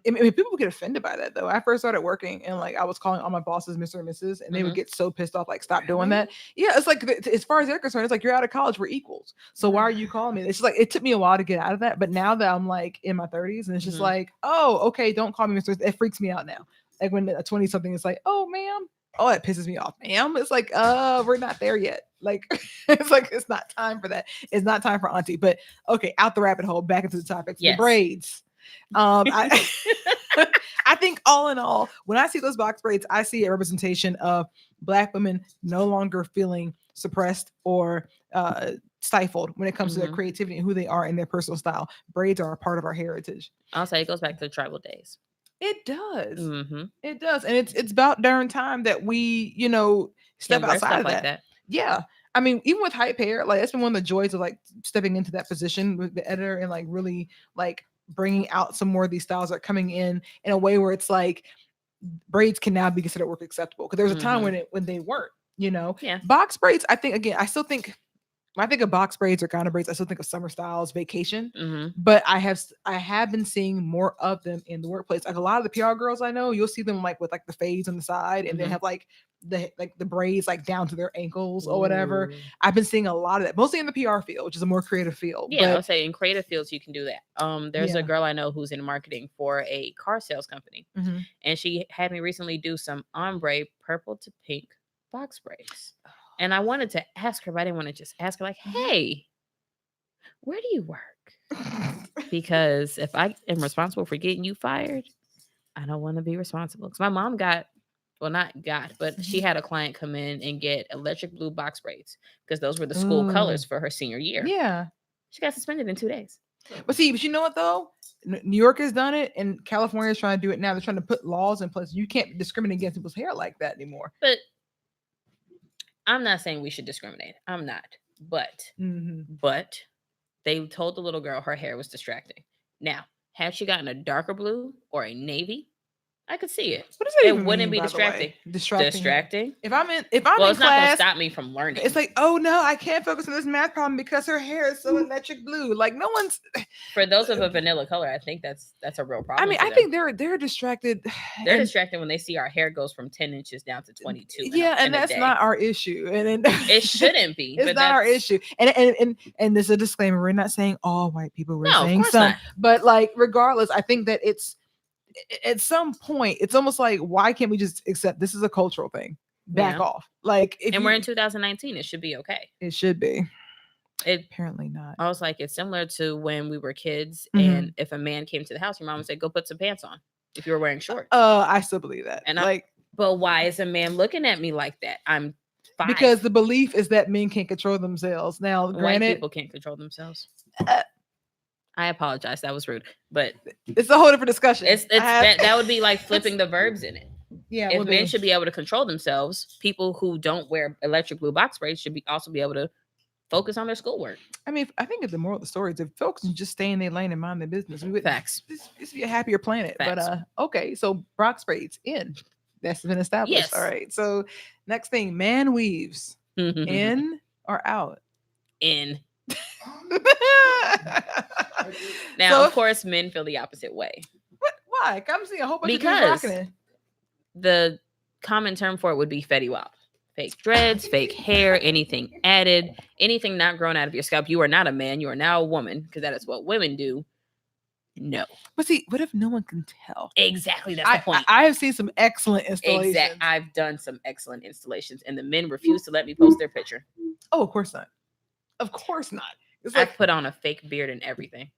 Speaker 2: I mean, people get offended by that though. I first started working and like I was calling all my bosses Mr. and Mrs. and they would
Speaker 3: Mhm.
Speaker 2: get so pissed off, like stop doing that. Yeah, it's like as far as they're concerned, it's like you're out of college, we're equals. So why are you calling me? It's just like it took me a while to get out of that, but now that I'm like in my 30s and it's just
Speaker 3: Mhm.
Speaker 2: like, oh, okay, don't call me Mr. It freaks me out now. Like when a 20 something is like, oh, ma'am. Oh, it pisses me off, ma'am. It's like, we're not there yet. Like, it's like it's not time for that. It's not time for auntie. But okay, out the rabbit hole, back into the topics.
Speaker 3: Yes.
Speaker 2: The braids. I I think all in all, when I see those box braids, I see a representation of Black women no longer feeling suppressed or stifled when it comes to their
Speaker 3: Mhm.
Speaker 2: creativity and who they are in their personal style. Braids are a part of our heritage.
Speaker 3: I'll say it goes back to the tribal days.
Speaker 2: It does.
Speaker 3: Mm-hmm.
Speaker 2: It does. And it's about darn time that we, step outside of that. Yeah. I mean, even with hype hair, like that's been one of the joys of like stepping into that position with the editor and like really like bringing out some more of these styles that are coming in a way where it's like braids can now be considered work acceptable. Because there was a time when they weren't,
Speaker 3: Yeah.
Speaker 2: Box braids, I think again, I still think when I think of box braids or Ghana braids, I still think of summer styles, vacation.
Speaker 3: Mm-hmm.
Speaker 2: But I have been seeing more of them in the workplace. Like a lot of the PR girls I know, you'll see them like with like the fades on the side, and they
Speaker 3: Mhm.
Speaker 2: have like the braids like down to their ankles or whatever. I've been seeing a lot of that, mostly in the PR field, which is a more creative field.
Speaker 3: Yeah, I
Speaker 2: But
Speaker 3: would say in creative fields you can do that. There's
Speaker 2: Yeah.
Speaker 3: a girl I know who's in marketing for a car sales company,
Speaker 2: Mhm.
Speaker 3: and she had me recently do some ombre purple to pink box braids. And I wanted to ask her, but I didn't want to just ask her like, "Hey, where do you work?" Because if I am responsible for getting you fired, I don't want to be responsible. Because my mom but she had a client come in and get electric blue box braids because those were the school
Speaker 2: Ooh.
Speaker 3: colors for her senior year.
Speaker 2: Yeah.
Speaker 3: She got suspended in 2 days.
Speaker 2: But you know what though? New York has done it, and California is trying to do it now. They're trying to put laws in place. You can't discriminate against people's hair like that anymore.
Speaker 3: But I'm not saying we should discriminate. I'm not. But they told the little girl her hair was distracting. Now, had she gotten a darker blue or a navy, I could see it.
Speaker 2: What does that
Speaker 3: It
Speaker 2: even
Speaker 3: wouldn't
Speaker 2: mean,
Speaker 3: be
Speaker 2: by the way?
Speaker 3: distracting.
Speaker 2: Distracting.
Speaker 3: Distracting.
Speaker 2: If I'm in
Speaker 3: Well, it's not going to
Speaker 2: class,
Speaker 3: stop me from learning.
Speaker 2: it's like, oh no, I can't focus on this math problem because her hair is so electric blue. Like no one's.
Speaker 3: For those of a vanilla color, I think that's a real problem.
Speaker 2: I mean,
Speaker 3: for
Speaker 2: I
Speaker 3: them.
Speaker 2: think they're distracted.
Speaker 3: they're
Speaker 2: and-
Speaker 3: distracted when they see our hair goes from 10 inches down to 22.
Speaker 2: Yeah, and
Speaker 3: in a
Speaker 2: that's
Speaker 3: day.
Speaker 2: not our issue. And
Speaker 3: It shouldn't be.
Speaker 2: It's
Speaker 3: but
Speaker 2: not our
Speaker 3: that's-
Speaker 2: issue. And there's a disclaimer. We're not saying all white people. We're
Speaker 3: No, of
Speaker 2: saying
Speaker 3: course
Speaker 2: some.
Speaker 3: not.
Speaker 2: But like, regardless, I think that it's at some point, it's almost like, why can't we just accept this is a cultural thing? Back
Speaker 3: Yeah.
Speaker 2: off. Like, if
Speaker 3: And we're in 2019. It should be okay.
Speaker 2: it should be.
Speaker 3: It.
Speaker 2: Apparently not.
Speaker 3: I was like, it's similar to when we were kids,
Speaker 2: Mhm.
Speaker 3: and if a man came to the house, your mom would say, "Go put some pants on." If you were wearing shorts.
Speaker 2: I still believe that.
Speaker 3: And I-
Speaker 2: like,
Speaker 3: But why is a man looking at me like that? I'm 5.
Speaker 2: because the belief is that men can't control themselves. Now,
Speaker 3: white
Speaker 2: granted,
Speaker 3: people can't control themselves.
Speaker 2: Uh,
Speaker 3: I apologize. That was rude. But
Speaker 2: it's a whole different discussion.
Speaker 3: it's
Speaker 2: I have-
Speaker 3: that would be like flipping the verbs in it.
Speaker 2: Yeah.
Speaker 3: If men should be able to control themselves, people who don't wear electric blue box braids should also be able to focus on their schoolwork.
Speaker 2: I mean, I think the moral of the story is if folks can just stay in their lane and mind their business, we would
Speaker 3: Facts.
Speaker 2: This be a happier planet.
Speaker 3: Facts.
Speaker 2: But okay, so box braids in. That's been established.
Speaker 3: Yes.
Speaker 2: All right. So next thing, man weaves. In or out?
Speaker 3: In.
Speaker 5: I just-
Speaker 3: Now,
Speaker 2: So-
Speaker 3: of course, men feel the opposite way.
Speaker 2: What? Why? I'm seeing a whole bunch of
Speaker 3: Because-
Speaker 2: dudes rocking it.
Speaker 3: The common term for it would be Fetty Wap. Fake dreads, fake hair, anything added, anything not grown out of your scalp. You are not a man. You are now a woman, because that is what women do. No.
Speaker 2: But see, what if no one can tell?
Speaker 3: Exactly. That's the point.
Speaker 2: I have seen some excellent installations.
Speaker 3: I've done some excellent installations, and the men refuse to let me post their picture.
Speaker 2: Oh, of course not. Of course not. It's
Speaker 3: I
Speaker 2: like,
Speaker 3: put on a fake beard and everything.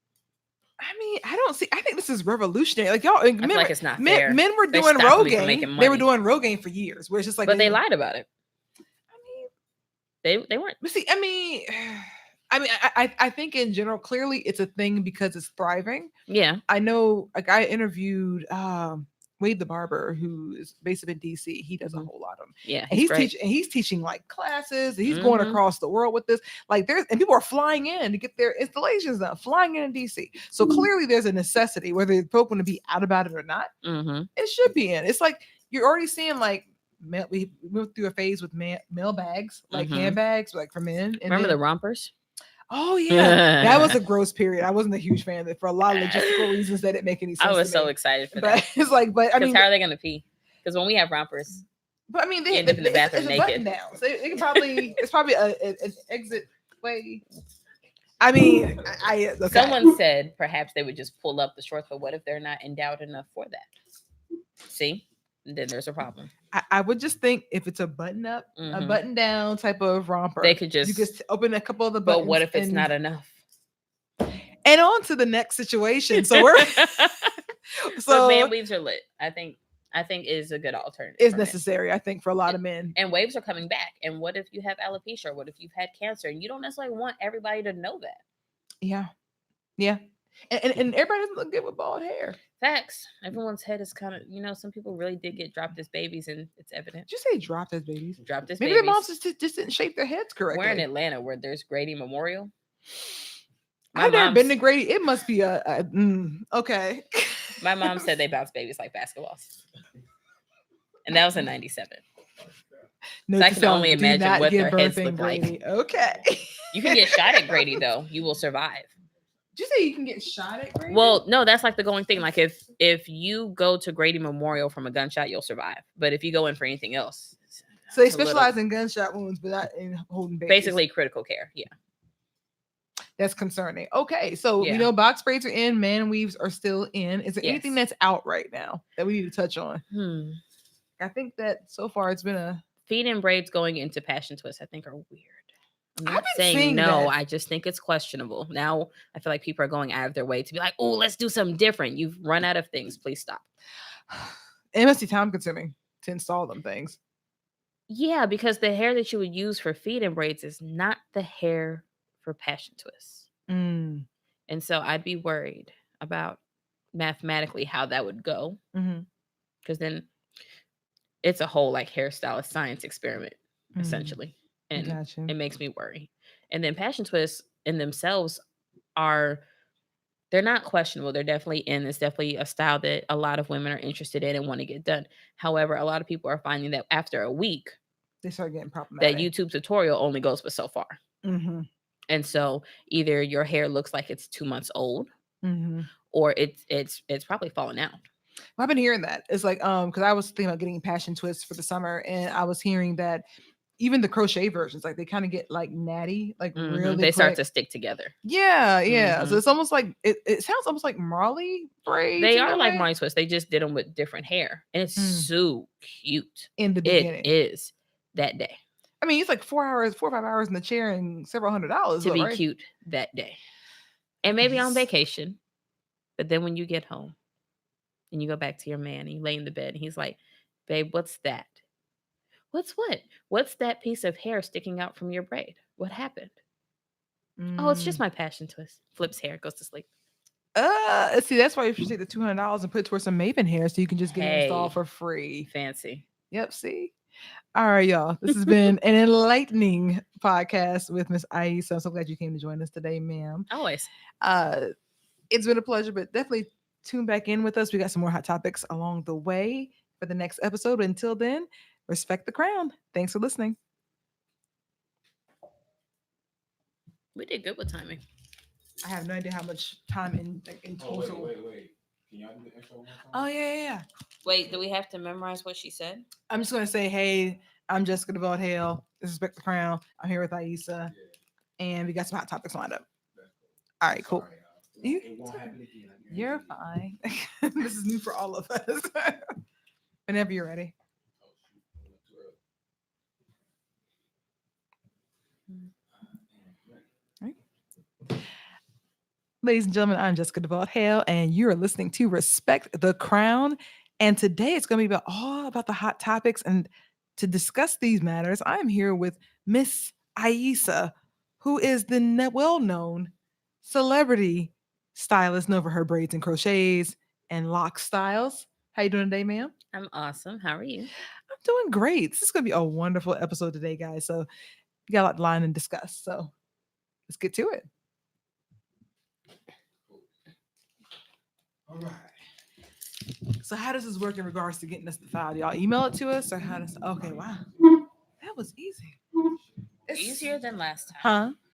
Speaker 2: I mean, I think this is revolutionary. Like y'all,
Speaker 3: I feel like it's not fair.
Speaker 2: men were
Speaker 3: They're
Speaker 2: doing
Speaker 3: stopping me from making
Speaker 2: Rogaine. They were
Speaker 3: money.
Speaker 2: doing Rogaine for years, where it's just like,
Speaker 3: But they lied about it.
Speaker 2: I mean,
Speaker 3: They weren't.
Speaker 2: but see, I think in general, clearly it's a thing because it's thriving.
Speaker 3: Yeah.
Speaker 2: I know, like I interviewed Wade the barber, who is based in DC. He does a
Speaker 3: Mhm.
Speaker 2: whole lot of them.
Speaker 3: Yeah.
Speaker 2: And he's
Speaker 3: great.
Speaker 2: teaching, and he's teaching like classes. And he's going
Speaker 3: Mhm.
Speaker 2: across the world with this. Like and people are flying in to get their installations done, flying in DC. So clearly there's a necessity, whether folk want to be out about it or not.
Speaker 3: Mhm.
Speaker 2: It should be in. It's like you're already seeing like we went through a phase with mail bags, like
Speaker 3: Mhm.
Speaker 2: handbags, like for men. And
Speaker 3: Remember
Speaker 2: then,
Speaker 3: the rompers?
Speaker 2: Oh yeah, that was a gross period. I wasn't a huge fan of it for a lot of logistical reasons that didn't make any sense.
Speaker 3: I was
Speaker 2: to
Speaker 3: so
Speaker 2: me.
Speaker 3: excited for
Speaker 2: But
Speaker 3: that.
Speaker 2: it's like, but I
Speaker 3: Because
Speaker 2: mean,
Speaker 3: how are they going to pee? Because when we have rompers,
Speaker 2: but I mean,
Speaker 3: you end up in the bathroom
Speaker 2: it's a button
Speaker 3: naked.
Speaker 2: down, so it can probably it's probably an exit way. I mean, okay.
Speaker 3: someone said perhaps they would just pull up the shorts, but what if they're not endowed enough for that? See? And then there's a problem.
Speaker 2: I would just think if it's a button up, a
Speaker 3: Mhm.
Speaker 2: button down type of romper,
Speaker 3: They could just.
Speaker 2: you could open a couple of the buttons.
Speaker 3: But what if it's
Speaker 2: and-
Speaker 3: not enough?
Speaker 2: And on to the next situation. So we're
Speaker 3: But
Speaker 2: so
Speaker 3: man weaves are lit. I think it is a good alternative.
Speaker 2: is
Speaker 3: for men.
Speaker 2: necessary, I think, for a lot of men.
Speaker 3: And waves are coming back. And what if you have alopecia? Or what if you've had cancer? And you don't necessarily want everybody to know that.
Speaker 2: Yeah, yeah, and everybody doesn't look good with bald hair.
Speaker 3: Facts. Everyone's head is kind of, some people really did get dropped as babies, and it's evident.
Speaker 2: Did you say dropped as babies?
Speaker 3: Dropped as
Speaker 2: Maybe
Speaker 3: babies.
Speaker 2: their moms just didn't shape their heads correctly.
Speaker 3: We're in Atlanta where there's Grady Memorial. My
Speaker 2: I've never been to
Speaker 3: mom's-
Speaker 2: Grady. It must be okay.
Speaker 3: My mom said they bounce babies like basketballs. And that was in 97.
Speaker 2: No,
Speaker 3: So I
Speaker 2: to
Speaker 3: can
Speaker 2: self,
Speaker 3: only
Speaker 2: do
Speaker 3: imagine
Speaker 2: not
Speaker 3: what
Speaker 2: give
Speaker 3: their
Speaker 2: birth
Speaker 3: heads
Speaker 2: in
Speaker 3: look like.
Speaker 2: Grady. Okay.
Speaker 3: You can get shot at Grady, though. You will survive.
Speaker 2: Did you say you can get shot at Grady?
Speaker 3: Well, no, that's like the going thing. Like if you go to Grady Memorial from a gunshot, you'll survive. But if you go in for anything else,
Speaker 2: so they
Speaker 3: it's a little-
Speaker 2: specialize in gunshot wounds, but not in holding babies.
Speaker 3: basically critical care. Yeah.
Speaker 2: That's concerning. Okay, so
Speaker 3: Yeah.
Speaker 2: we know box braids are in, man weaves are still in. Is there anything
Speaker 3: Yes.
Speaker 2: that's out right now that we need to touch on?
Speaker 3: Hmm.
Speaker 2: I think that so far it's been a
Speaker 3: Feet and braids going into passion twists, I think, are weird. I'm
Speaker 2: I've
Speaker 3: not
Speaker 2: been
Speaker 3: saying
Speaker 2: seeing
Speaker 3: no.
Speaker 2: that.
Speaker 3: I just think it's questionable. Now I feel like people are going out of their way to be like, oh, let's do something different. You've run out of things. Please stop.
Speaker 2: it must be time consuming to install them things.
Speaker 3: Yeah, because the hair that you would use for feet and braids is not the hair for passion twists.
Speaker 2: Mm,
Speaker 3: And so I'd be worried about mathematically how that would go.
Speaker 2: mhm,
Speaker 3: Because then it's a whole like hairstylist science experiment,
Speaker 2: mm.
Speaker 3: essentially. And
Speaker 2: Gotcha.
Speaker 3: it makes me worry. And then passion twists in themselves they're not questionable. They're definitely in. It's definitely a style that a lot of women are interested in and want to get done. However, a lot of people are finding that after a week,
Speaker 2: They start getting
Speaker 3: that
Speaker 2: problematic.
Speaker 3: YouTube tutorial only goes but so far.
Speaker 2: Mhm,
Speaker 3: And so either your hair looks like it's 2 months old,
Speaker 2: mhm.
Speaker 3: or it's probably falling out.
Speaker 2: I've been hearing that. It's like because I was thinking about getting passion twists for the summer, and I was hearing that even the crochet versions, like they kind of get like natty, like
Speaker 3: Mhm.
Speaker 2: really.
Speaker 3: They start
Speaker 2: quick.
Speaker 3: to stick together.
Speaker 2: Yeah, yeah. So
Speaker 3: Mhm.
Speaker 2: it's almost like it sounds almost like Marley braids.
Speaker 3: They
Speaker 2: in
Speaker 3: are
Speaker 2: a
Speaker 3: like
Speaker 2: way,
Speaker 3: Marley twists. They just did them with different hair, and it's
Speaker 2: Mm.
Speaker 3: so cute.
Speaker 2: in the beginning.
Speaker 3: It is that day
Speaker 2: I mean, it's like 4 hours, 4 or 5 hours in the chair and several $100s.
Speaker 3: to
Speaker 2: though,
Speaker 3: be
Speaker 2: right?
Speaker 3: cute that day, and maybe on
Speaker 2: Yes.
Speaker 3: vacation. But then when you get home and you go back to your man and you lay in the bed, and he's like, "Babe, what's that? What's what? What's that piece of hair sticking out from your braid? What happened? Oh, it's just
Speaker 2: Mm,
Speaker 3: my passion twist." Flips hair, goes to sleep.
Speaker 2: See, that's why you should take the $200 and put it towards some Maven hair so you can just get it installed
Speaker 3: Hey.
Speaker 2: for free.
Speaker 3: Fancy.
Speaker 2: Yep, see? All right, y'all. This has been an enlightening podcast with Miss Aisa. I'm so glad you came to join us today, ma'am.
Speaker 3: Always.
Speaker 2: It's been a pleasure, but definitely tune back in with us. We got some more hot topics along the way for the next episode. But until then, respect the crown. Thanks for listening.
Speaker 3: We did good with timing.
Speaker 2: I have no idea how much time in
Speaker 5: Oh,
Speaker 2: total.
Speaker 5: wait. Can y'all do the intro one time?
Speaker 2: Oh, yeah.
Speaker 3: Wait, do we have to memorize what she said?
Speaker 2: I'm just going to say, hey, I'm Jessica DeVault Hale. This is Respect the Crown. I'm here with Aisa.
Speaker 5: Yeah,
Speaker 2: And we got some hot topics lined up.
Speaker 5: that's cool.
Speaker 2: All right, cool.
Speaker 5: Sorry,
Speaker 2: You-
Speaker 5: it won't happen again. I
Speaker 2: You're
Speaker 5: guarantee
Speaker 2: fine. This is new for all of us. Whenever you're ready.
Speaker 5: Oh, shoot. I went too early.
Speaker 2: Ladies and gentlemen, I'm Jessica DeVault Hale, and you are listening to Respect the Crown. And today it's going to be all about the hot topics. And to discuss these matters, I'm here with Miss Aisa, who is the well-known celebrity stylist known for her braids and crochets and lock styles. How you doing today, ma'am?
Speaker 3: I'm awesome. How are you?
Speaker 2: I'm doing great. This is going to be a wonderful episode today, guys. So we got a lot to line and discuss. So let's get to it.
Speaker 5: All right.
Speaker 2: So how does this work in regards to getting us the file? Y'all email it to us or how does okay, wow. That was easy. It's
Speaker 3: Easier than last time.
Speaker 2: Huh?